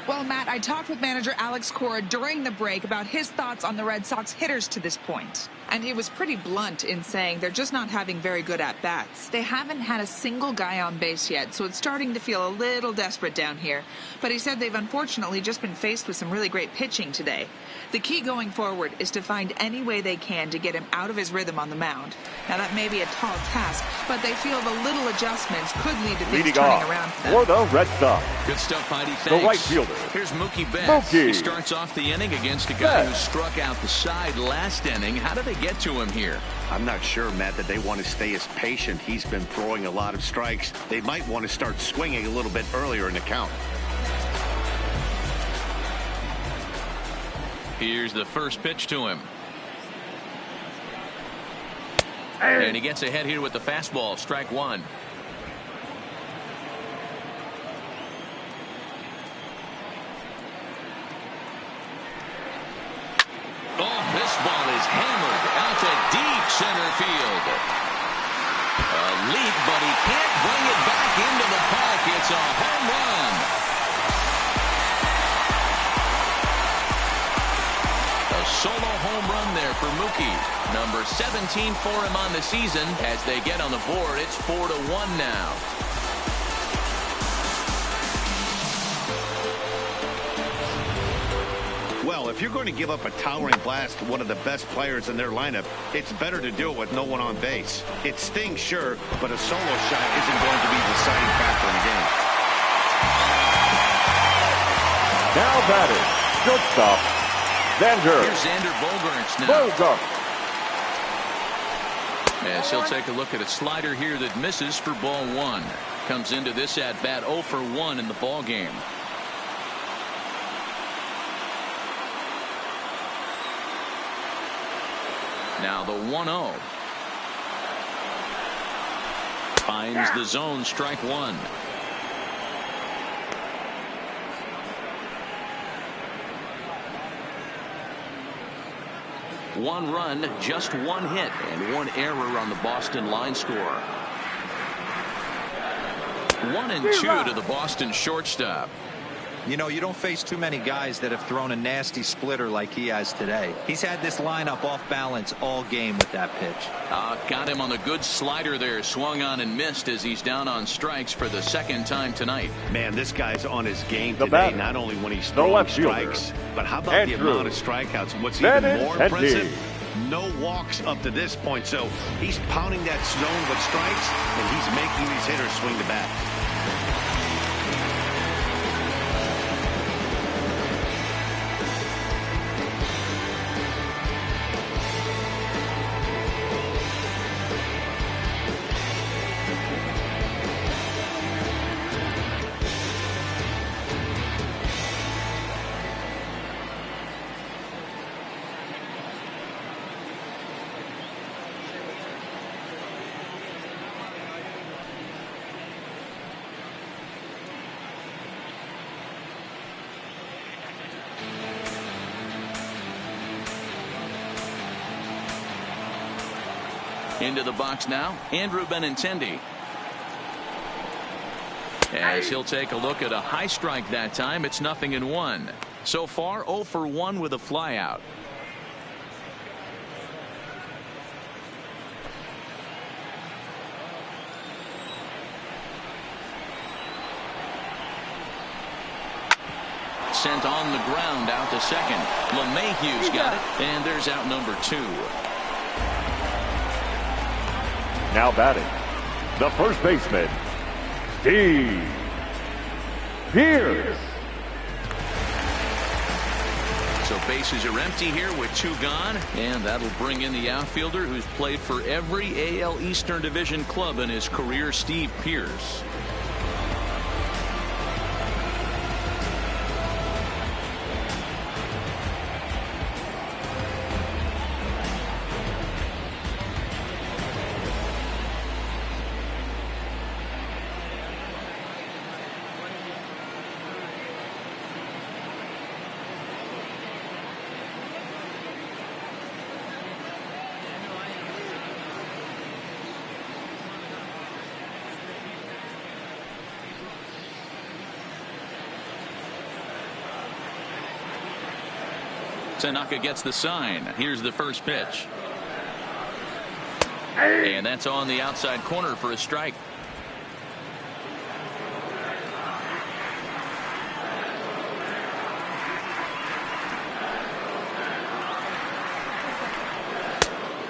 Well, Matt, I talked with manager Alex Cora during the break about his thoughts on the Red Sox hitters to this point. And he was pretty blunt in saying they're just not having very good at-bats. They haven't had a single guy on base yet, so it's starting to feel a little desperate down here. But he said they've unfortunately just been faced with some really great pitching today. The key going forward is to find any way they can to get him out of his rhythm on the mound. Now, that may be a tall task, but they feel the little adjustments could lead to things turning around for them. For the Red Sox. Good stuff, Heidi. Thanks. The right fielder. Here's Mookie Betts. He starts off the inning against a guy who struck out the side last inning. How did they get to him here? I'm not sure, Matt, that they want to stay as patient. He's been throwing a lot of strikes. They might want to start swinging a little bit earlier in the count. Here's the first pitch to him. And he gets ahead here with the fastball. Strike one. Oh, this ball is hammered out to deep center field. A leap, but he can't bring it back into the park. It's a home run. A solo home run there for Mookie. Number 17 for him on the season. As they get on the board, it's 4-1 now. Well, if you're going to give up a towering blast to one of the best players in their lineup, it's better to do it with no one on base. It stings, sure, but a solo shot isn't going to be the deciding factor in the game. Now batting, shortstop, Xander. Here's Xander Bogaerts now. As he'll take a look at a slider here that misses for ball one. Comes into this at bat 0 for 1 in the ball game. Now the 1-0. Finds the zone. Strike one. One run, just one hit, and one error on the Boston line score. 1-2 to the Boston shortstop. You know, you don't face too many guys that have thrown a nasty splitter like he has today. He's had this lineup off balance all game with that pitch. Got him on the good slider there. Swung on and missed as he's down on strikes for the second time tonight. Man, this guy's on his game today, not only when he's throwing strikes, but how about the amount of strikeouts? What's even more impressive? No walks up to this point, so he's pounding that zone with strikes, and he's making these hitters swing the bat. Into the box now, Andrew Benintendi. As he'll take a look at a high strike that time, it's 0-1. So far, 0 for 1 with a flyout. Sent on the ground out to second. LeMahieu's got it, and there's out number 2. Now batting, the first baseman, Steve Pearce. So bases are empty here with 2 gone, and that'll bring in the outfielder who's played for every AL Eastern Division club in his career, Steve Pearce. Tanaka gets the sign. Here's the first pitch. And that's on the outside corner for a strike.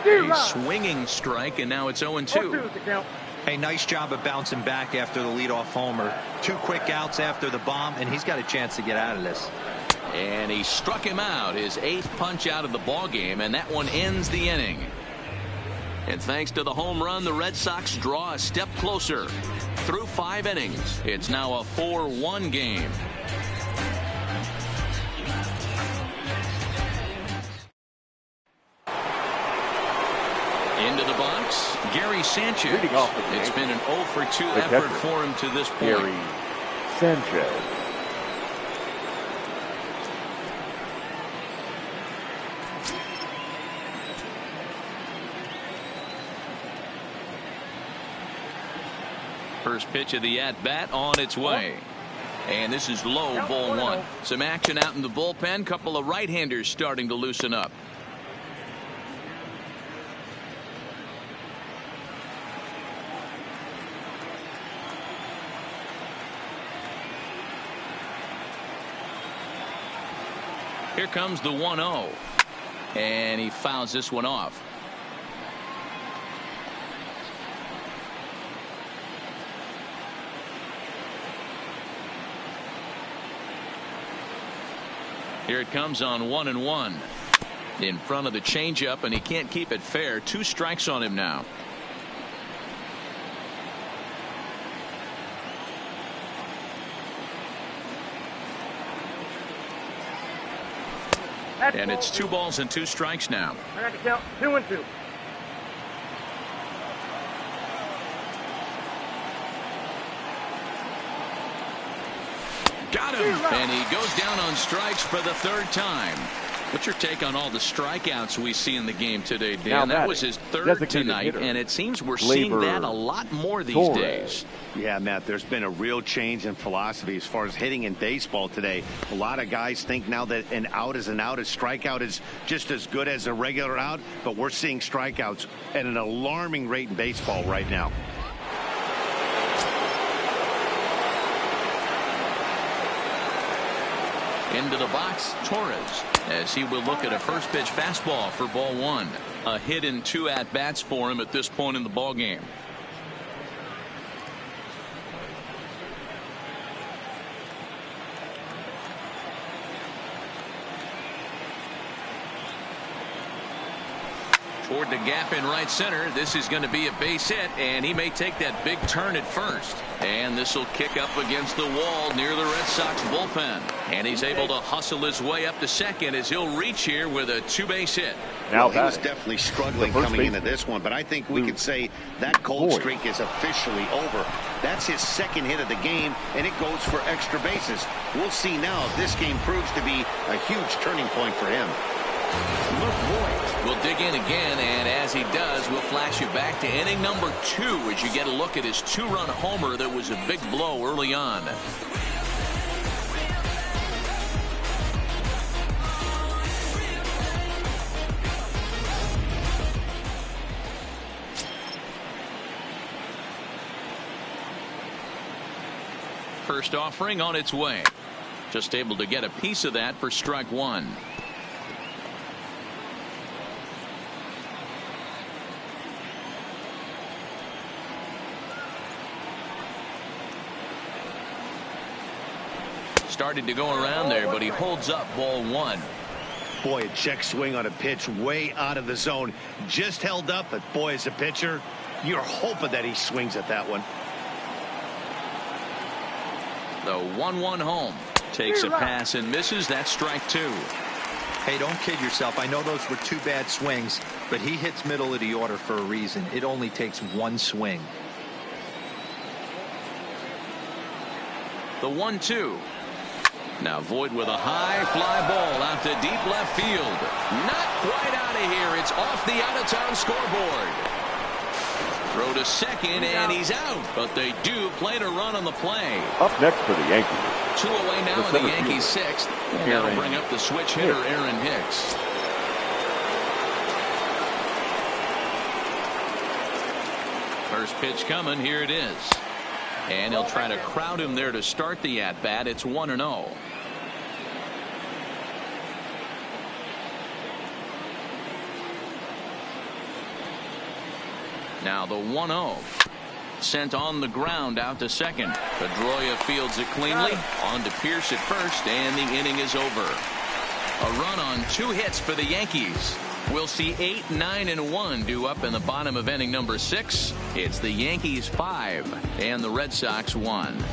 A swinging strike, and now it's 0-2. Hey, nice job of bouncing back after the leadoff homer. 2 quick outs after the bomb, and he's got a chance to get out of this. And he struck him out, his 8th punch out of the ball game, and that one ends the inning. And thanks to the home run, the Red Sox draw a step closer. Through 5 innings, it's now a 4-1 game. Into the box, Gary Sanchez. It's been an 0 for 2 effort for him to this point. Gary Sanchez. First pitch of the at-bat on its way. And this is low, ball 1. Some action out in the bullpen. Couple of right-handers starting to loosen up. Here comes the 1-0. And he fouls this one off. Here it comes on 1-1. In front of the changeup, and he can't keep it fair. 2 strikes on him now. And it's 2 balls and 2 strikes now. I got to count 2-2. Got him. And he goes down on strikes for the 3rd time. What's your take on all the strikeouts we see in the game today, Dan? That was his 3rd tonight, and it seems we're seeing that a lot more these days. Yeah, Matt, there's been a real change in philosophy as far as hitting in baseball today. A lot of guys think now that an out is an out. A strikeout is just as good as a regular out, but we're seeing strikeouts at an alarming rate in baseball right now. Into the box, Torres, as he will look at a first pitch fastball for ball 1. A hit in 2 at-bats for him at this point in the ball game. Toward the gap in right center. This is going to be a base hit, and he may take that big turn at first. And this will kick up against the wall near the Red Sox bullpen. And he's able to hustle his way up to second as he'll reach here with a 2-base hit. Now he was definitely struggling coming into this one, but I think we could say that cold streak is officially over. That's his 2nd hit of the game, and it goes for extra bases. We'll see now if this game proves to be a huge turning point for him. We'll dig in again, and as he does, we'll flash you back to inning number 2 as you get a look at his 2-run homer that was a big blow early on. First offering on its way. Just able to get a piece of that for strike 1. Started to go around there, but he holds up ball 1. Boy, a check swing on a pitch way out of the zone. Just held up, but boy, as a pitcher, you're hoping that he swings at that one. The 1-1 home. Takes a pass and misses. That's strike 2. Hey, don't kid yourself. I know those were 2 bad swings, but he hits middle of the order for a reason. It only takes 1 swing. The 1-2. Now Voit with a high fly ball out to deep left field. Not quite out of here. It's off the out-of-town scoreboard. Throw to second, and he's out. But they do play to run on the play. Up next for the Yankees. 2 away now in the Yankees' 6th. And that'll bring up the switch hitter, Aaron Hicks. First pitch coming. Here it is. And he'll try to crowd him there to start the at-bat. It's 1-0. Now the 1-0. Sent on the ground out to second. Pedroia fields it cleanly. On to Pierce at first, and the inning is over. A run on 2 hits for the Yankees. We'll see 8, 9, and 1 due up in the bottom of inning number 6. It's the Yankees 5 and the Red Sox 1.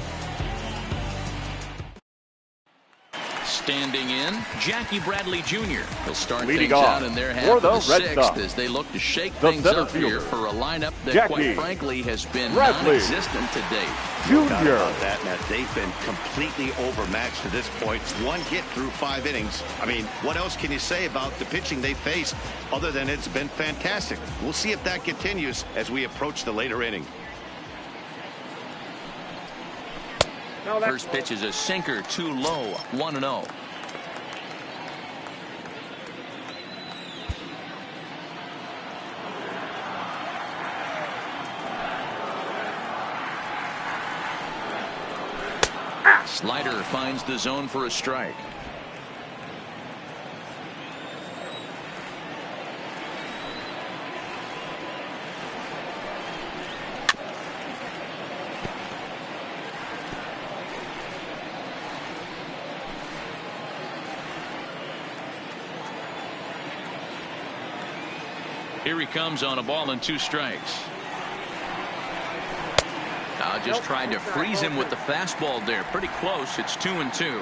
Standing in, Jackie Bradley Jr. He'll start things out in their half of the 6th as they look to shake things up here for a lineup that, quite frankly, has been non-existent to date. No doubt about that, Matt. They've been completely overmatched to this point. 1 hit through 5 innings. I mean, what else can you say about the pitching they faced other than it's been fantastic? We'll see if that continues as we approach the later inning. First pitch is a sinker, too low, 1-0. Slider finds the zone for a strike. Here he comes on a ball and 2 strikes. Now just tried to freeze him with the fastball there. Pretty close. It's 2-2.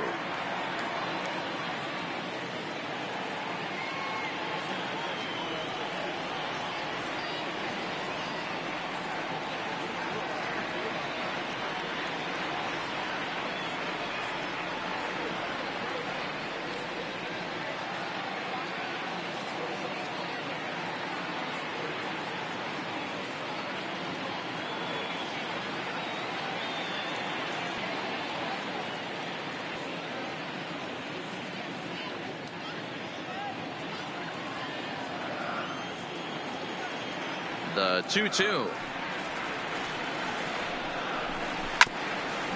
The 2-2.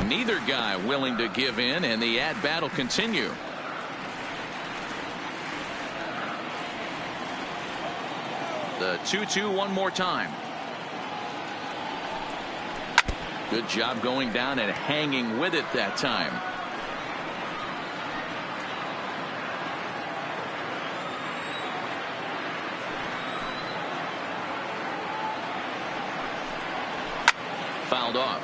Neither guy willing to give in, and the at-bat will continue. The 2-2 one more time. Good job going down and hanging with it that time. Fouled off.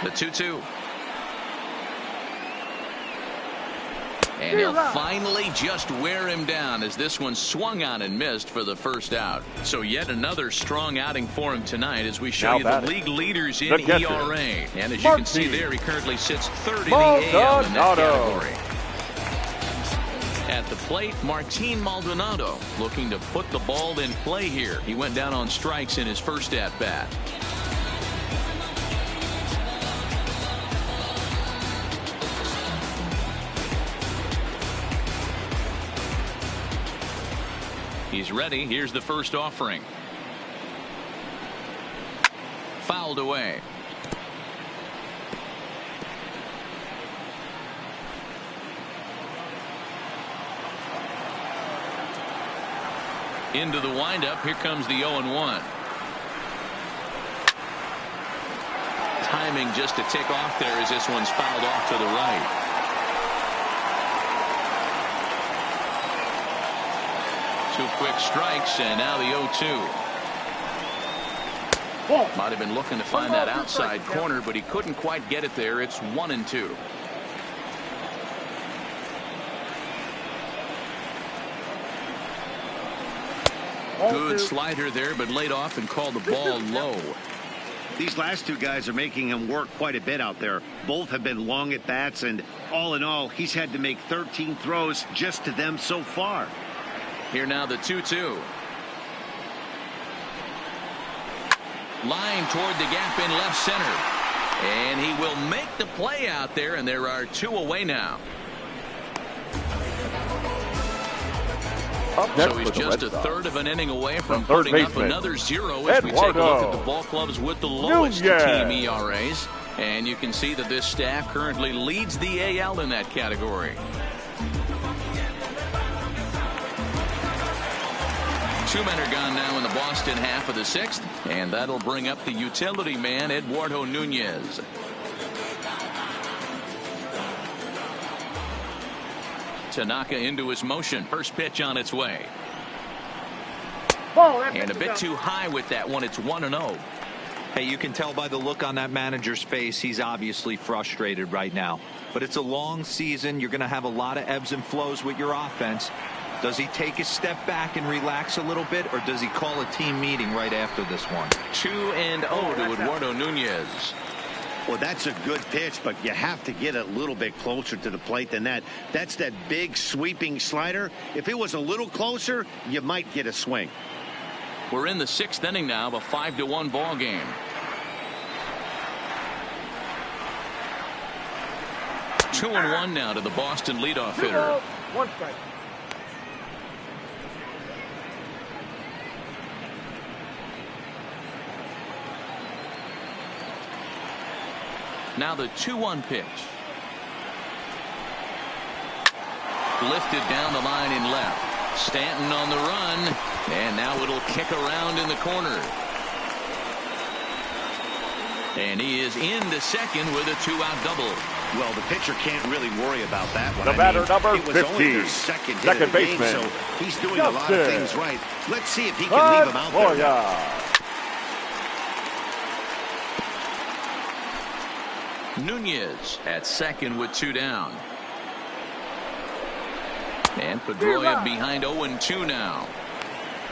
The 2-2. And he'll finally just wear him down as this one swung on and missed for the first out. So yet another strong outing for him tonight as we show you the league leaders in ERA. And as you can see there, he currently sits third in the AL in that category. At the plate, Martin Maldonado looking to put the ball in play here. He went down on strikes in his first at-bat. He's ready. Here's the first offering. Fouled away. Into the windup. Here comes the 0-1. Timing just to tick off there as this one's fouled off to the right. Two quick strikes, and now the 0-2. Might have been looking to find that outside corner, but he couldn't quite get it there. It's 1-2. Good slider there, but laid off and called the ball low. These last two guys are making him work quite a bit out there. Both have been long at bats, and all in all, he's had to make 13 throws just to them so far. Here now the 2-2. Line toward the gap in left center. And he will make the play out there, and there are two away now. So he's just a third of an inning away from putting up another 0 as we take a look at the ball clubs with the lowest team ERAs. And you can see that this staff currently leads the AL in that category. Two men are gone now in the Boston half of the sixth, and that'll bring up the utility man, Eduardo Nunez. Tanaka into his motion. First pitch on its way. And a bit too high with that one. It's 1-0. Hey, you can tell by the look on that manager's face, he's obviously frustrated right now. But it's a long season. You're going to have a lot of ebbs and flows with your offense. Does he take a step back and relax a little bit, or does he call a team meeting right after this one? 2-0 to Eduardo Nunez. Well, that's a good pitch, but you have to get a little bit closer to the plate than that. That's that big sweeping slider. If it was a little closer, you might get a swing. We're in the sixth inning now of a 5-1 ball game. Two and one now to the Boston leadoff hitter. One strike. Now the 2-1 pitch. Lifted down the line in left. Stanton on the run, and now it'll kick around in the corner. And he is into second with a 2-out double. Well, the pitcher can't really worry about that one. The batter, number it was 50, only their second second baseman, game, so he's doing a lot of things right. Let's see if he can leave him out there. Nunez at second with 2 down. And Pedroia behind 0-2 now.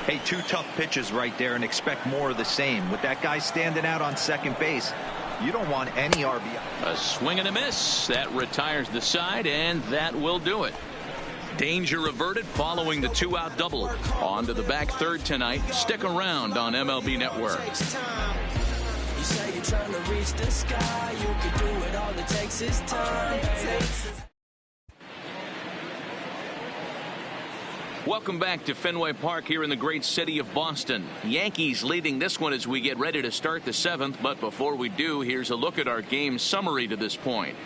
Hey, two tough pitches right there, and expect more of the same. With that guy standing out on second base, you don't want any RBI. A swing and a miss. That retires the side, and that will do it. Danger averted following the 2-out double. On to the back third tonight. Stick around on MLB Network. You say you're trying to reach the sky. You can do it. All it takes is time. Welcome back to Fenway Park here in the great city of Boston. Yankees leading this one as we get ready to start the seventh. But before we do, here's a look at our game summary to this point.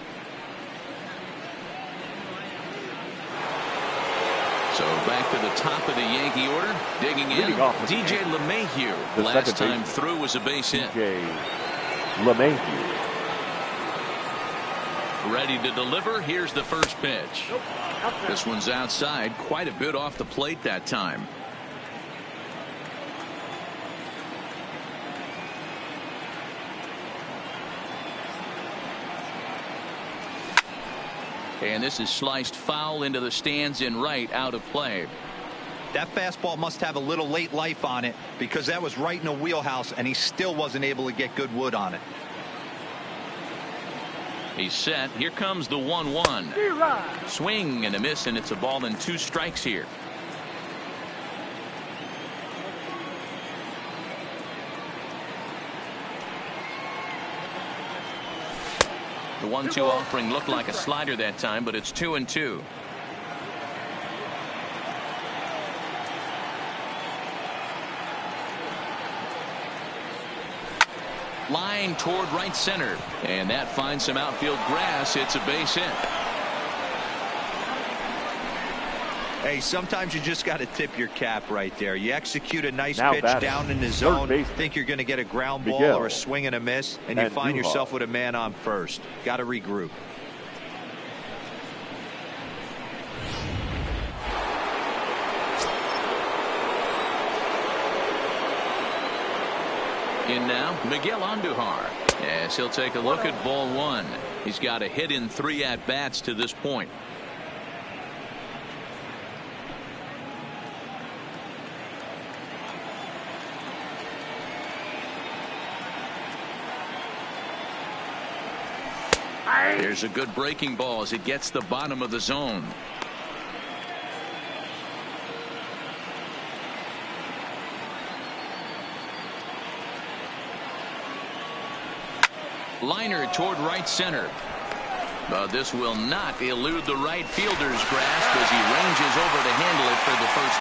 So back to the top of the Yankee order. Digging in, DJ LeMahieu. Last time through was a base hit. DJ LeMahieu. Ready to deliver. Here's the first pitch. This one's outside, quite a bit off the plate that time. And this is sliced foul into the stands in right, out of play. That fastball must have a little late life on it, because that was right in a wheelhouse and he still wasn't able to get good wood on it. He's set. Here comes the 1-1. Swing and a miss, and it's a ball and 2 strikes here. The 1-2 offering looked like a slider that time, but it's 2-2. Line toward right center, and that finds some outfield grass. It's a base hit. Hey, sometimes you just got to tip your cap right there. You execute a nice Now pitch down in the zone, think you're going to get a ground ball or a swing and a miss, and you find yourself with a man on first. Got to regroup. In now, Miguel Andujar. Yes, he'll take a look at ball 1. He's got a hit in 3 at-bats to this point. There's a good breaking ball as it gets the bottom of the zone. Liner toward right center. But this will not elude the right fielder's grasp as he ranges over to handle it for the first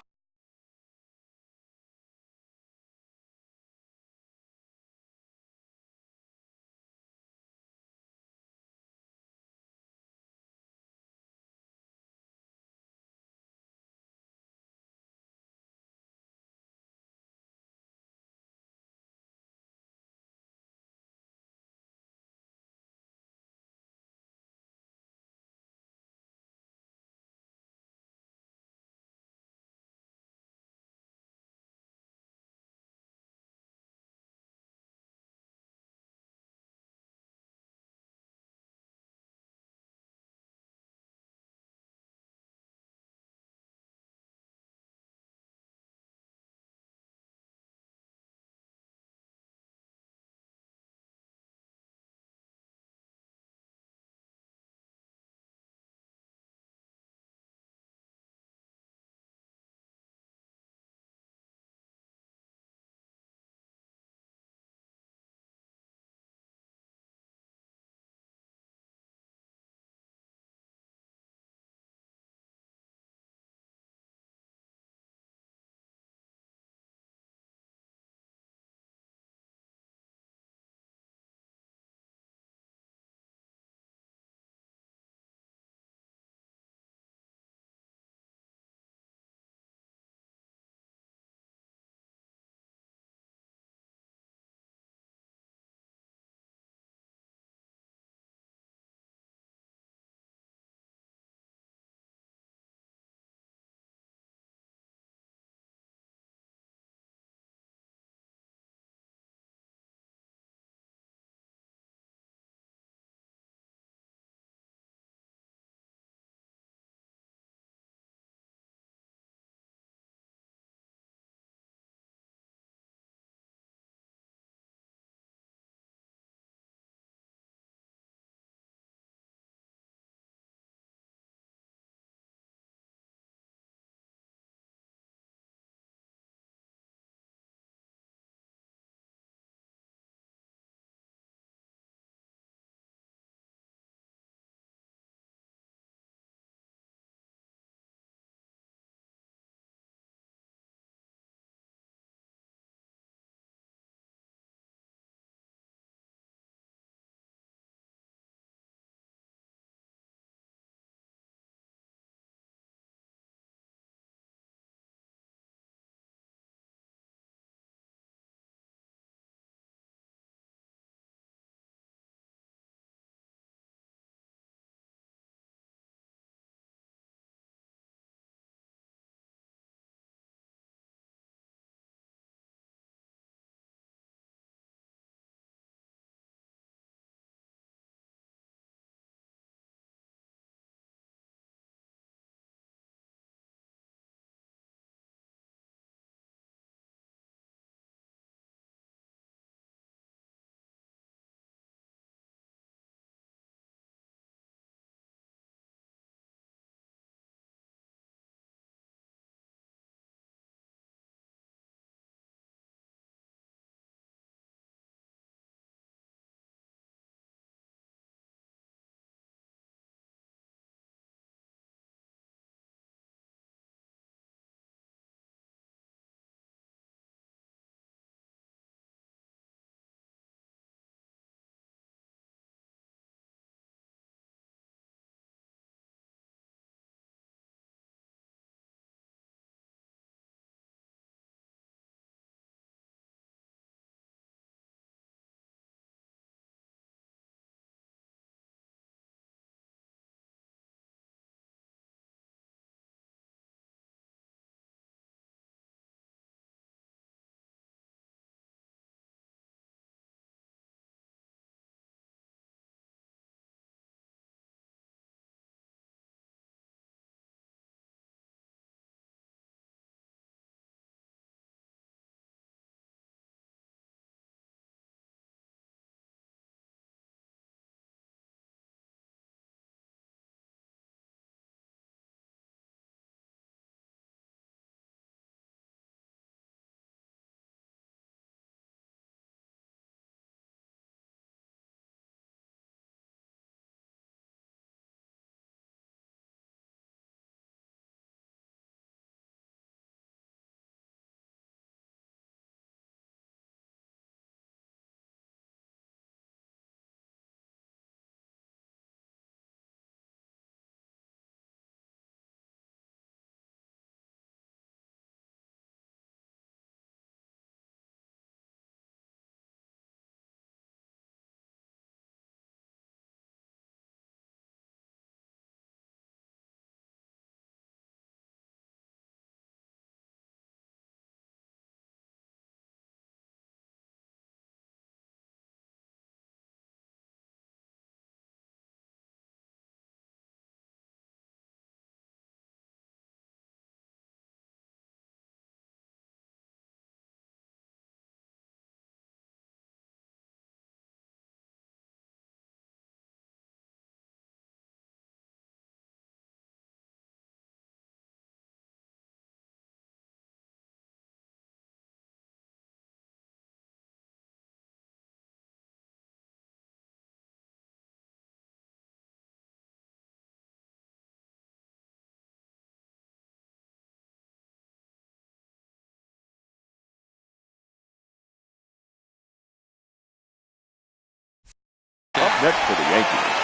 next for the Yankees.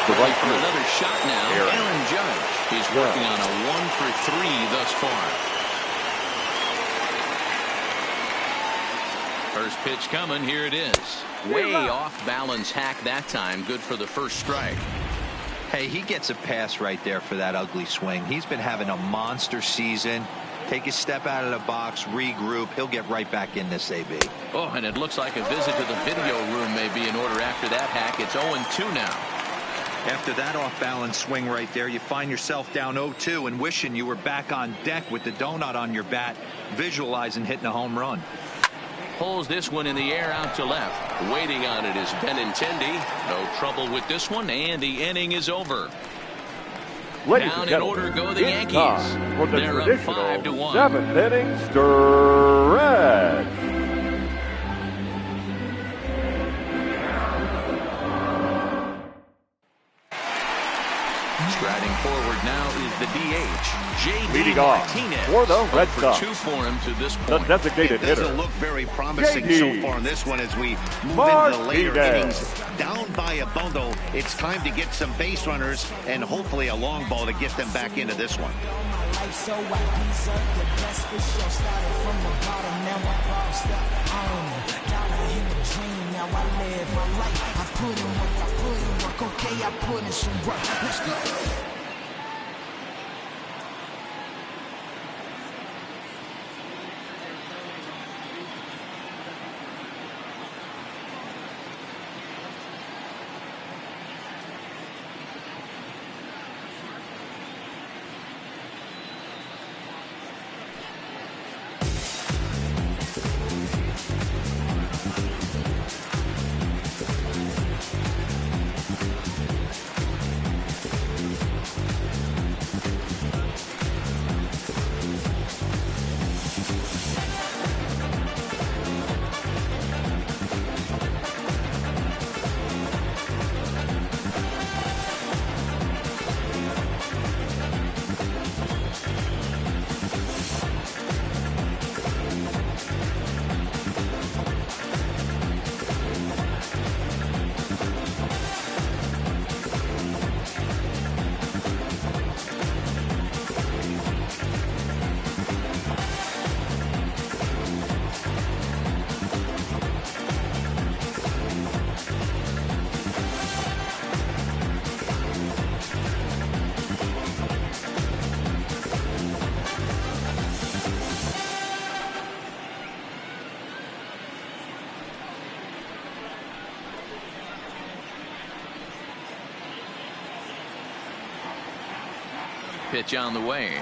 The right for another shot now, Aaron Judge. He's working on a 1-for-3 thus far. First pitch coming. Here it is. Way off balance hack that time. Good for the first strike. Hey, he gets a pass right there for that ugly swing. He's been having a monster season. Take a step out of the box, regroup. He'll get right back in this, AB. Oh, and it looks like a visit to the video room may be in order after that hack. It's 0-2 now. After that off-balance swing right there, you find yourself down 0-2 and wishing you were back on deck with the donut on your bat, visualizing hitting a home run. Pulls this one in the air out to left. Waiting on it is Benintendi. No trouble with this one, and the inning is over. Down in order go the Yankees. For the They're up 5-1. 7th inning stretch. Striding forward now is the DH, J.D. Leading off Martinez. for the Red Sox. 2 for him to this The point. designated It hitter. doesn't look very promising J.D. so far in this one as we move Martinez. into the later innings. Down by a bundle, it's time to get some base runners and hopefully a long ball to get them back into this one. So I deserve the best. It's show started from the bottom. Now I bossed up. Got a dream. Now I live my life. I put in work. Okay, I put in some work. Let's go. Pitch on the way.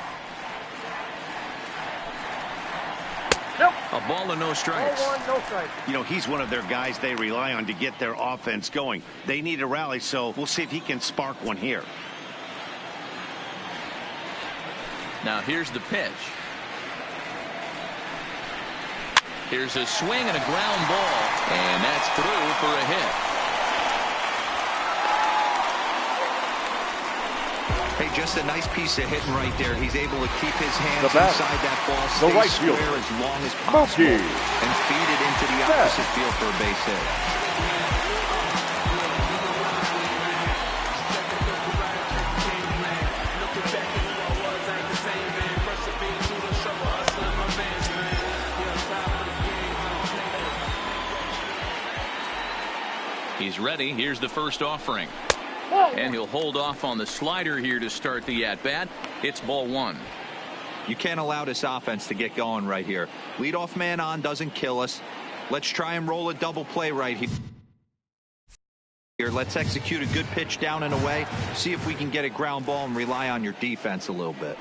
A ball and no strikes. No strikes. You know, he's one of their guys they rely on to get their offense going. They need a rally, so we'll see if he can spark one here. Now here's the pitch. Here's a swing and a ground ball, and that's through for a hit. Hey, just a nice piece of hitting right there. He's able to keep his hands The bat. inside that ball, stay right square fielder. as long as possible, Mookie. and feed it into the opposite field for a base hit. He's ready. Here's the first offering. And he'll hold off on the slider here to start the at-bat. It's ball 1. You can't allow this offense to get going right here. Leadoff man on doesn't kill us. Let's try and roll a double play right here. Let's execute a good pitch down and away. See if we can get a ground ball and rely on your defense a little bit.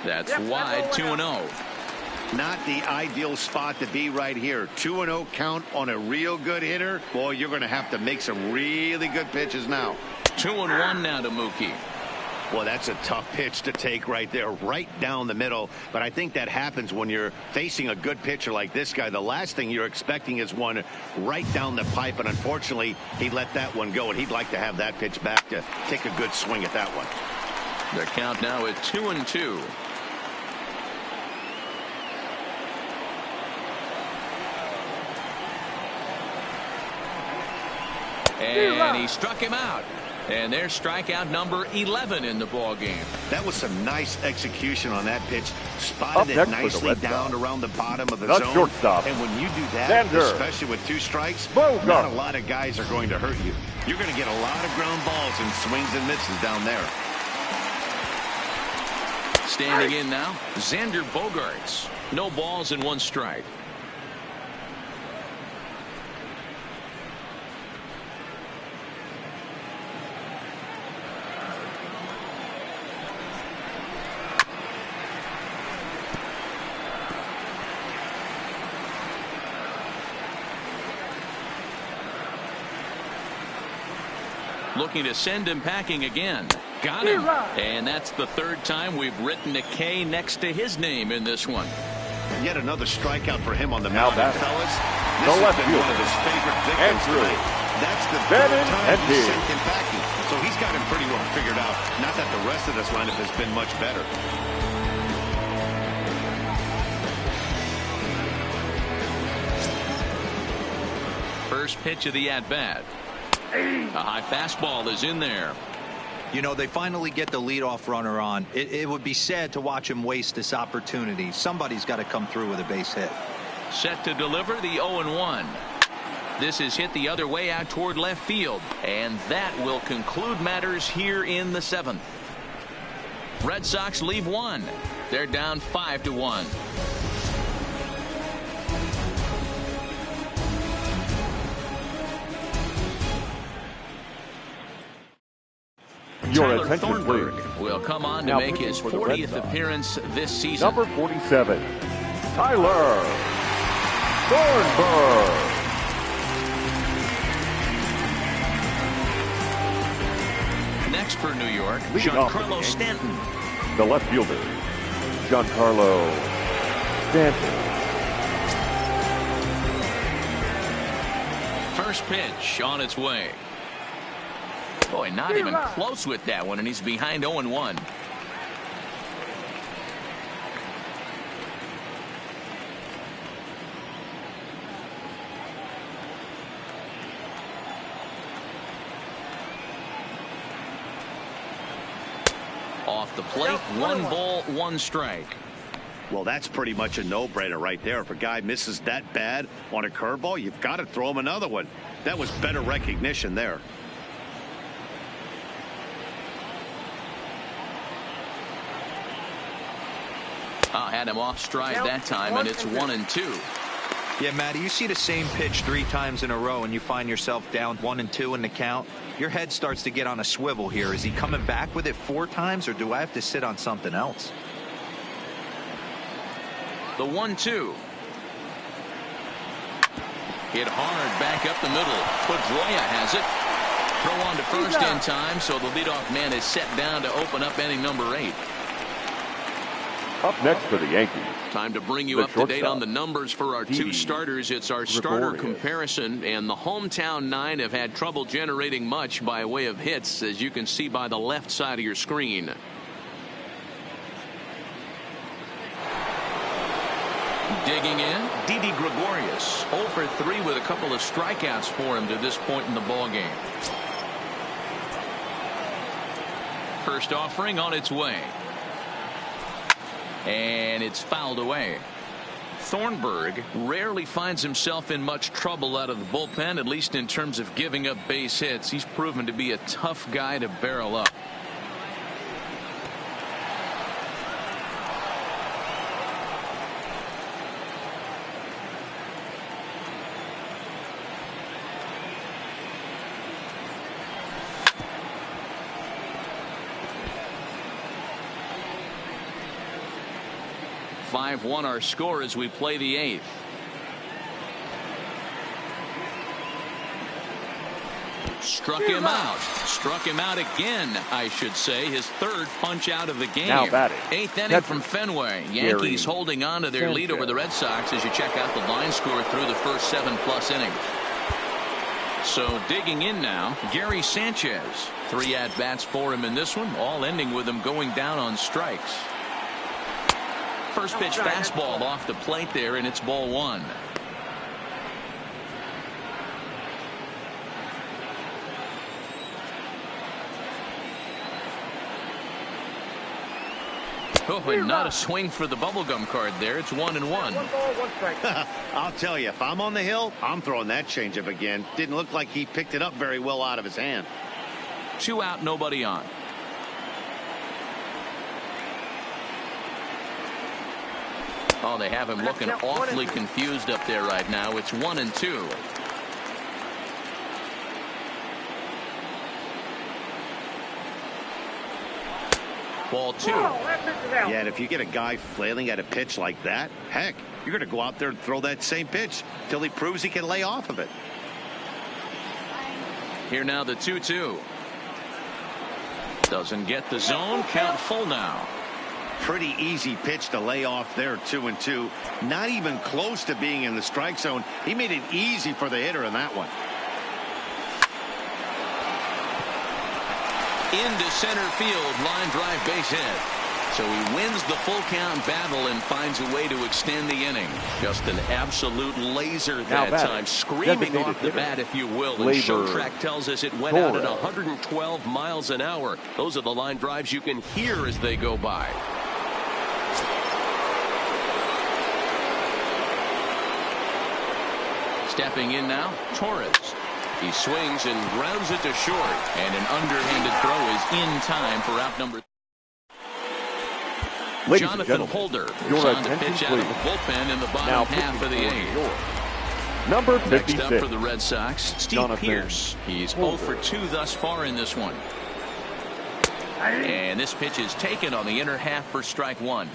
That's wide, 2-0. Not the ideal spot to be right here. 2-0 count on a real good hitter. Boy, you're going to have to make some really good pitches now. 2-1 now to Mookie. Well, that's a tough pitch to take right there, right down the middle. But I think that happens when you're facing a good pitcher like this guy. The last thing you're expecting is one right down the pipe. And unfortunately, he let that one go. And he'd like to have that pitch back to take a good swing at that one. Their count now at 2-2. And he struck him out. And there's strikeout number 11 in the ball game. That was some nice execution on that pitch. Spotted it nicely down around the bottom of the zone. Shortstop. And when you do that, especially with 2 strikes, not a lot of guys are going to hurt you. You're going to get a lot of ground balls and swings and misses down there. Standing in now, Xander Bogaerts. No balls and 1 strike. Looking to send him packing again. Got him. And that's the 3rd time we've written a K next to his name in this one. Yet another strikeout for him on the mound, fellas. This the has left been one of his favorite victims tonight. That's the 3rd time he's sent him packing. So he's got him pretty well figured out. Not that the rest of this lineup has been much better. First pitch of the at-bat. A high fastball is in there. You know, they finally get the leadoff runner on. It would be sad to watch him waste this opportunity. Somebody's got to come through with a base hit. Set to deliver the 0-1. This is hit the other way out toward left field. And that will conclude matters here in the 7th. Red Sox leave 1. They're down 5-1. Your Tyler attention, Thornburg please. will come on to Now make his 40th appearance this season. Number 47, Tyler Thornburg. Next for New York, Giancarlo Stanton. The left fielder, Giancarlo Stanton. First pitch on its way. Boy, not even close with that one, and he's behind 0-1. Off the plate, 1 ball, 1 strike. Well, that's pretty much a no-brainer right there. If a guy misses that bad on a curveball, you've got to throw him another one. That was better recognition there. Had him off stride that time, and it's 1-2. Yeah, Matty, you see the same pitch 3 times in a row, and you find yourself down 1-2 in the count. Your head starts to get on a swivel here. Is he coming back with it 4 times, or do I have to sit on something else? The 1-2. Hit hard back up the middle. Pedroia has it. Throw on to first in time, so the leadoff man is set down to open up inning number 8. Up next for the Yankees. Time to bring you up to date on the numbers for our 2 starters. It's our starter comparison, and the hometown 9 have had trouble generating much by way of hits, as you can see by the left side of your screen. Digging in, Didi Gregorius, 0 for 3 with a couple of strikeouts for him to this point in the ball game. First offering on its way. And it's fouled away. Thornburg rarely finds himself in much trouble out of the bullpen, at least in terms of giving up base hits. He's proven to be a tough guy to barrel up. One our score as we play the 8th. Struck him out. Struck him out again, I should say. His 3rd punch out of the game. Now batting. 8th inning from Fenway. Yankees holding on to their lead over the Red Sox as you check out the line score through the first 7+ innings. So digging in now, Gary Sanchez. 3 at-bats for him in this one, all ending with him going down on strikes. First pitch fastball off the plate there, and it's ball 1. Oh, and not a swing for the bubblegum card there. It's 1-1. 1 ball, 1 strike. I'll tell you, if I'm on the hill, I'm throwing that changeup again. Didn't look like he picked it up very well out of his hand. 2 out, nobody on. Oh, they have him looking awfully confused up there right now. It's 1-2. Ball 2. Yeah, and if you get a guy flailing at a pitch like that, heck, you're going to go out there and throw that same pitch till he proves he can lay off of it. Here now the 2-2. Doesn't get the zone. Count full now. Pretty easy pitch to lay off there, 2-2. Not even close to being in the strike zone. He made it easy for the hitter in that one. Into center field, line drive, base hit. So he wins the full count battle and finds a way to extend the inning. Just an absolute laser that time, screaming off the bat, if you will. And show track tells us it went out at 112 miles an hour. Those are the line drives you can hear as they go by. Stepping in now, Torres. He swings and grounds it to short, and an underhanded throw is in time for out number. Jonathan Holder is on to pitch out of the bullpen in the bottom half of the 8th. Number 56. Next up for the Red Sox, Steve Pearce. He's 0 for 2 thus far in this one. And this pitch is taken on the inner half for strike 1.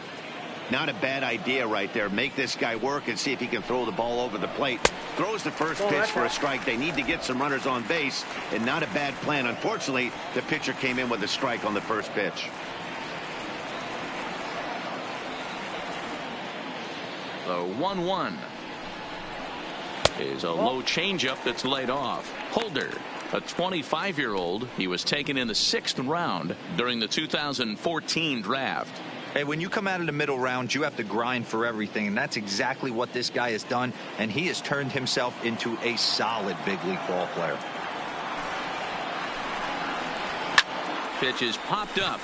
Not a bad idea right there. Make this guy work and see if he can throw the ball over the plate. Throws the first pitch for a strike. They need to get some runners on base, and not a bad plan. Unfortunately, the pitcher came in with a strike on the first pitch. The 1-1 is a low changeup that's laid off. Holder, a 25-year-old. He was taken in the 6th round during the 2014 draft. Hey, when you come out of the middle round, you have to grind for everything, and that's exactly what this guy has done, and he has turned himself into a solid big league ball player. Pitch is popped up.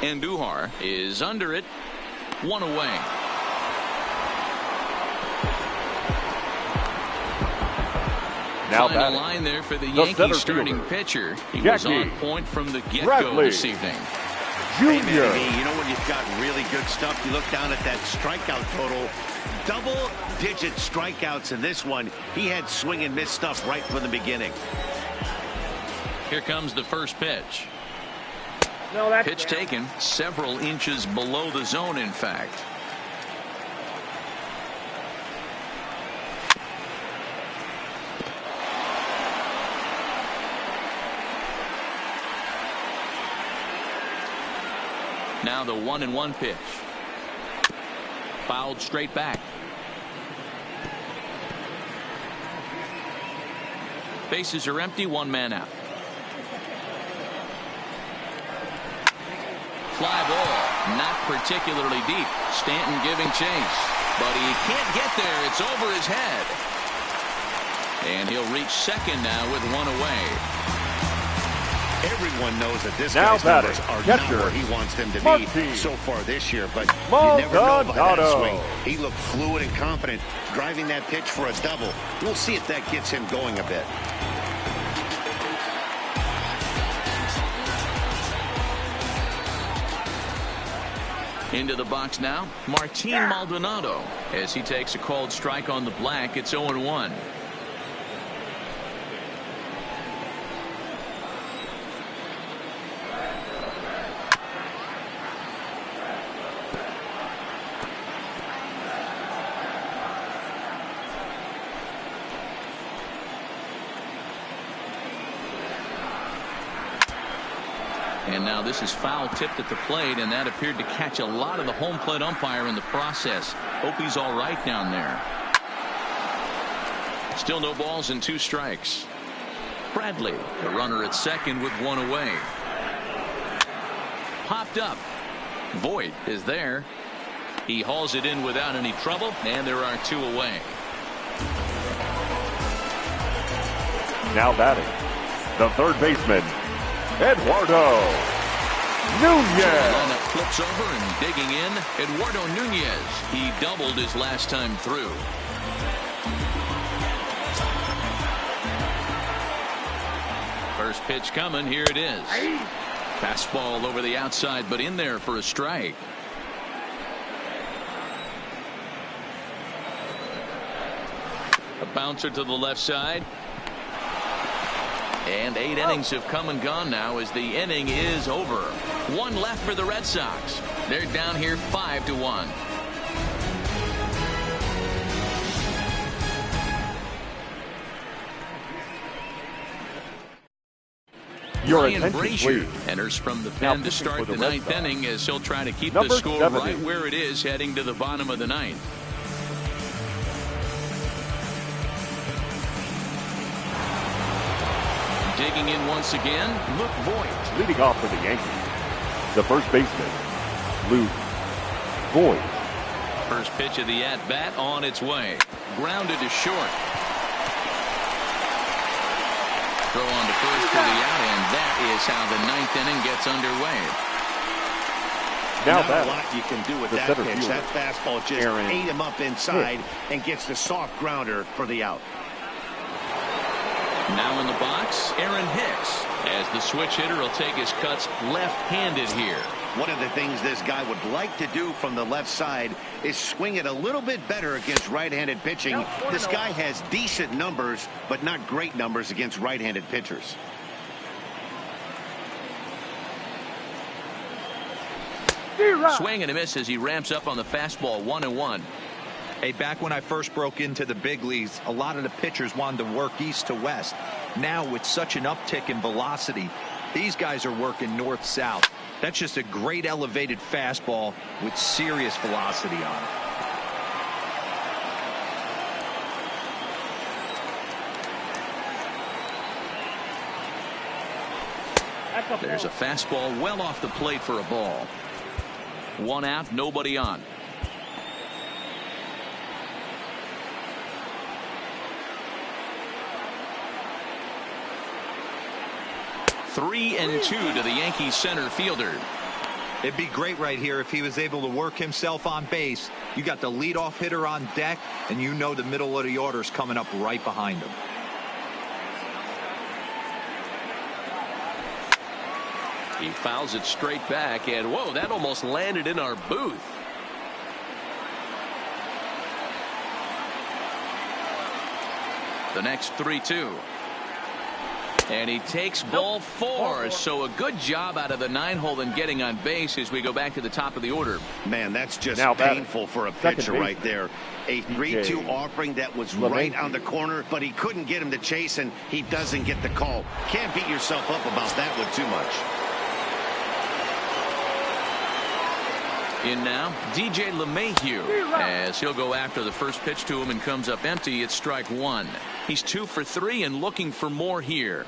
Andujar is under it. 1 away. Now Final line there for the Yankees starting pitcher. He was on point from the get-go this evening. Hey, man, you know when you've got really good stuff, you look down at that strikeout total. Double-digit strikeouts in this one. He had swing and miss stuff right from the beginning. Here comes the first pitch. Pitch taken several inches below the zone, in fact. Now the 1-1 pitch. Fouled straight back. Bases are empty, 1 man out. Fly ball, not particularly deep. Stanton giving chase, but he can't get there. It's over his head. And he'll reach second now with 1 away. Everyone knows that this guy's numbers are not where he wants them to be so far this year, but you never know by that swing. He looked fluid and confident, driving that pitch for a double. We'll see if that gets him going a bit. Into the box now, Martin Maldonado. As he takes a called strike on the black, it's 0-1. And now this is foul tipped at the plate, and that appeared to catch a lot of the home plate umpire in the process. Hope he's all right down there. Still no balls and 2 strikes. Bradley, the runner at second with 1 away. Popped up. Voit is there. He hauls it in without any trouble, and there are 2 away. Now batting, the third baseman, Eduardo. Nunez. So the lineup flips over and digging in, Eduardo Nunez. He doubled his last time through. First pitch coming. Here it is. Fastball over the outside, but in there for a strike. A bouncer to the left side. And 8 innings have come and gone now as the inning is over. 1 left for the Red Sox. They're down here 5-1. Ryan Brazier enters from the pen to start the 9th inning as he'll try to keep the score right where it is heading to the bottom of the 9th. Digging in once again, Luke Voigt. Leading off for the Yankees, the first baseman, Luke Voigt. First pitch of the at-bat on its way. Grounded to short. Throw on to first for the out, and that is how the 9th inning gets underway. Now not a lot you can do with that pitch. That fastball just ate him up inside and gets the soft grounder for the out. Now in the box, Aaron Hicks, as the switch hitter will take his cuts left-handed here. One of the things this guy would like to do from the left side is swing it a little bit better against right-handed pitching. This guy has decent numbers, but not great numbers against right-handed pitchers. Swing and a miss as he ramps up on the fastball. 1-1. Hey, back when I first broke into the big leagues, a lot of the pitchers wanted to work east to west. Now, with such an uptick in velocity, these guys are working north-south. That's just a great elevated fastball with serious velocity on it. There's a fastball well off the plate for a ball. 1 out, nobody on. Three and 2 to the Yankees center fielder. It'd be great right here if he was able to work himself on base. You got the leadoff hitter on deck, and you know the middle of the order is coming up right behind him. He fouls it straight back, and whoa, that almost landed in our booth. The next 3-2. And he takes ball 4. So a good job out of the 9-hole in getting on base as we go back to the top of the order. Man, that's just painful for a pitcher right there. A 3-2 offering that was right on the corner, but he couldn't get him to chase, and he doesn't get the call. Can't beat yourself up about that one too much. In now, DJ LeMahieu, as he'll go after the first pitch to him and comes up empty. It's strike 1. He's 2 for 3 and looking for more here.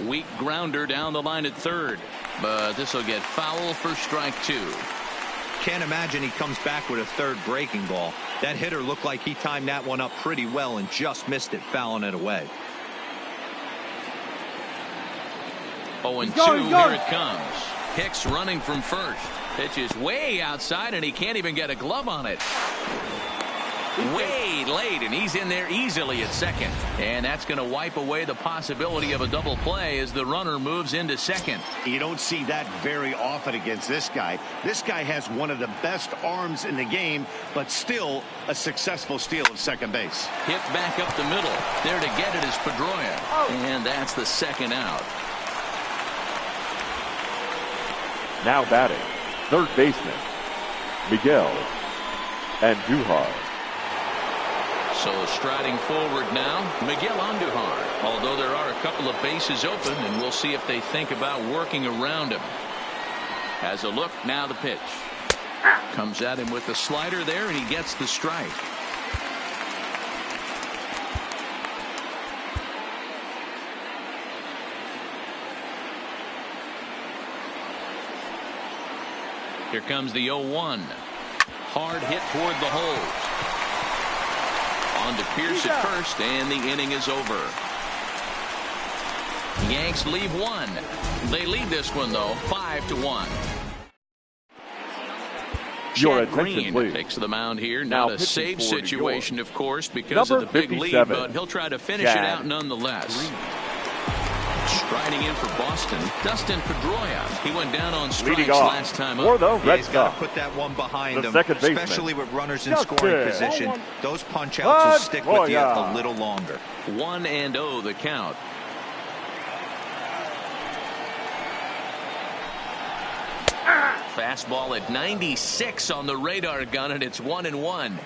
Weak grounder down the line at third, but this will get foul for strike 2. Can't imagine he comes back with a third breaking ball. That hitter looked like he timed that one up pretty well and just missed it, fouling it away. 0-2, here it comes. Hicks running from first. Pitch is way outside, and he can't even get a glove on it. Way late, and he's in there easily at second. And that's going to wipe away the possibility of a double play as the runner moves into second. You don't see that very often against this guy. This guy has one of the best arms in the game, but still a successful steal of second base. Hit back up the middle. There to get it is Pedroia. And that's the second out. Now batting, third baseman, Miguel Andujar. So striding forward now, Miguel Andujar. Although there are a couple of bases open, and we'll see if they think about working around him. Has a look, now the pitch. Comes at him with the slider there, and he gets the strike. Here comes the 0-1. Hard hit toward the hole. On to Pierce at first, and the inning is over. Yanks leave one. They lead this one, though, 5-1. Your Chad attention, Green please. takes the mound here. Now Not a save situation, of course, because Number of the big 57, lead, but he'll try to finish Chad it out nonetheless. Striding in for Boston, Dustin Pedroia. He went down on strikes leading off last time for up. the Red He's got Sox. to put that one behind The him, second baseman, especially with runners in Justin scoring position. Those punch outs will stick with you a little longer. 1-0 the count. Fastball at 96 on the radar gun, and it's 1-1.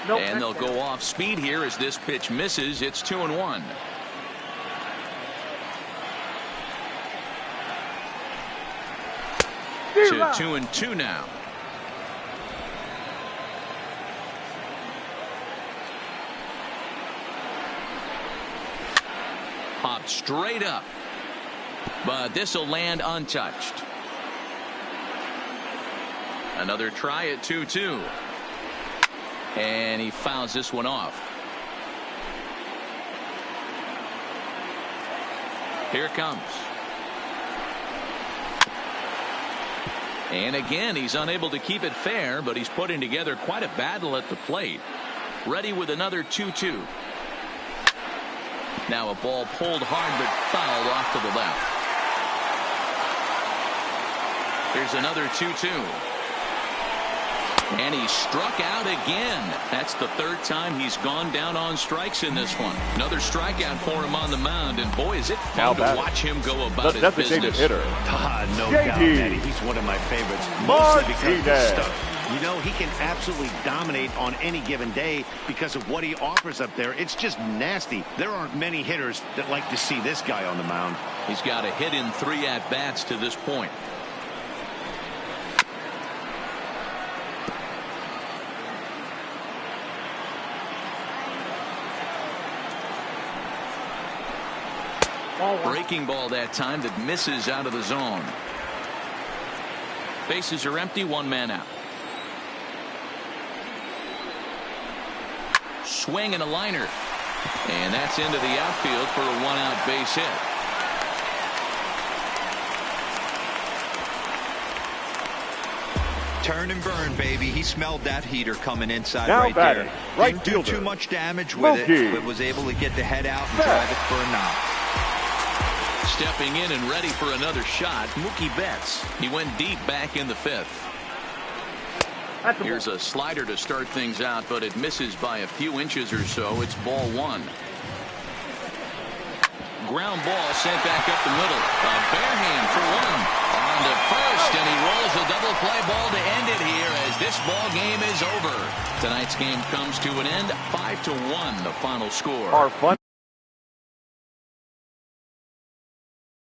Nope, And they'll go off speed here as this pitch misses. It's 2-1. To 2-2 now. Popped straight up, but this will land untouched. Another try at 2-2. And he fouls this one off. Here it comes. And again, he's unable to keep it fair, but he's putting together quite a battle at the plate. Ready with another 2-2. Now a ball pulled hard but fouled off to the left. Here's another 2-2. And he struck out again. That's the third time he's gone down on strikes in this one. Another strikeout for him on the mound, and boy, is it fun to watch him go about his business. Hitter. No doubt, Matty. He's one of my favorites, mostly because of his stuff. You know, he can absolutely dominate on any given day because of what he offers up there. It's just nasty. There aren't many hitters that like to see this guy on the mound. He's got a hit in 3 at-bats to this point. Breaking ball that time that misses out of the zone. Bases are empty, 1 man out. Swing and a liner. And that's into the outfield for a 1-out base hit. Turn and burn, baby. He smelled that heater coming inside Now right batting, there. right Didn't do fielder, too much damage with Mookie it, but was able to get the head out and drive it for a knock. Stepping in and ready for another shot, Mookie Betts. He went deep back in the 5th. Here's a slider to start things out, but it misses by a few inches or so. It's ball 1. Ground ball sent back up the middle. A bare hand for 1. On to first, and he rolls a double play ball to end it here as this ball game is over. Tonight's game comes to an end. 5-1 the final score. Our fun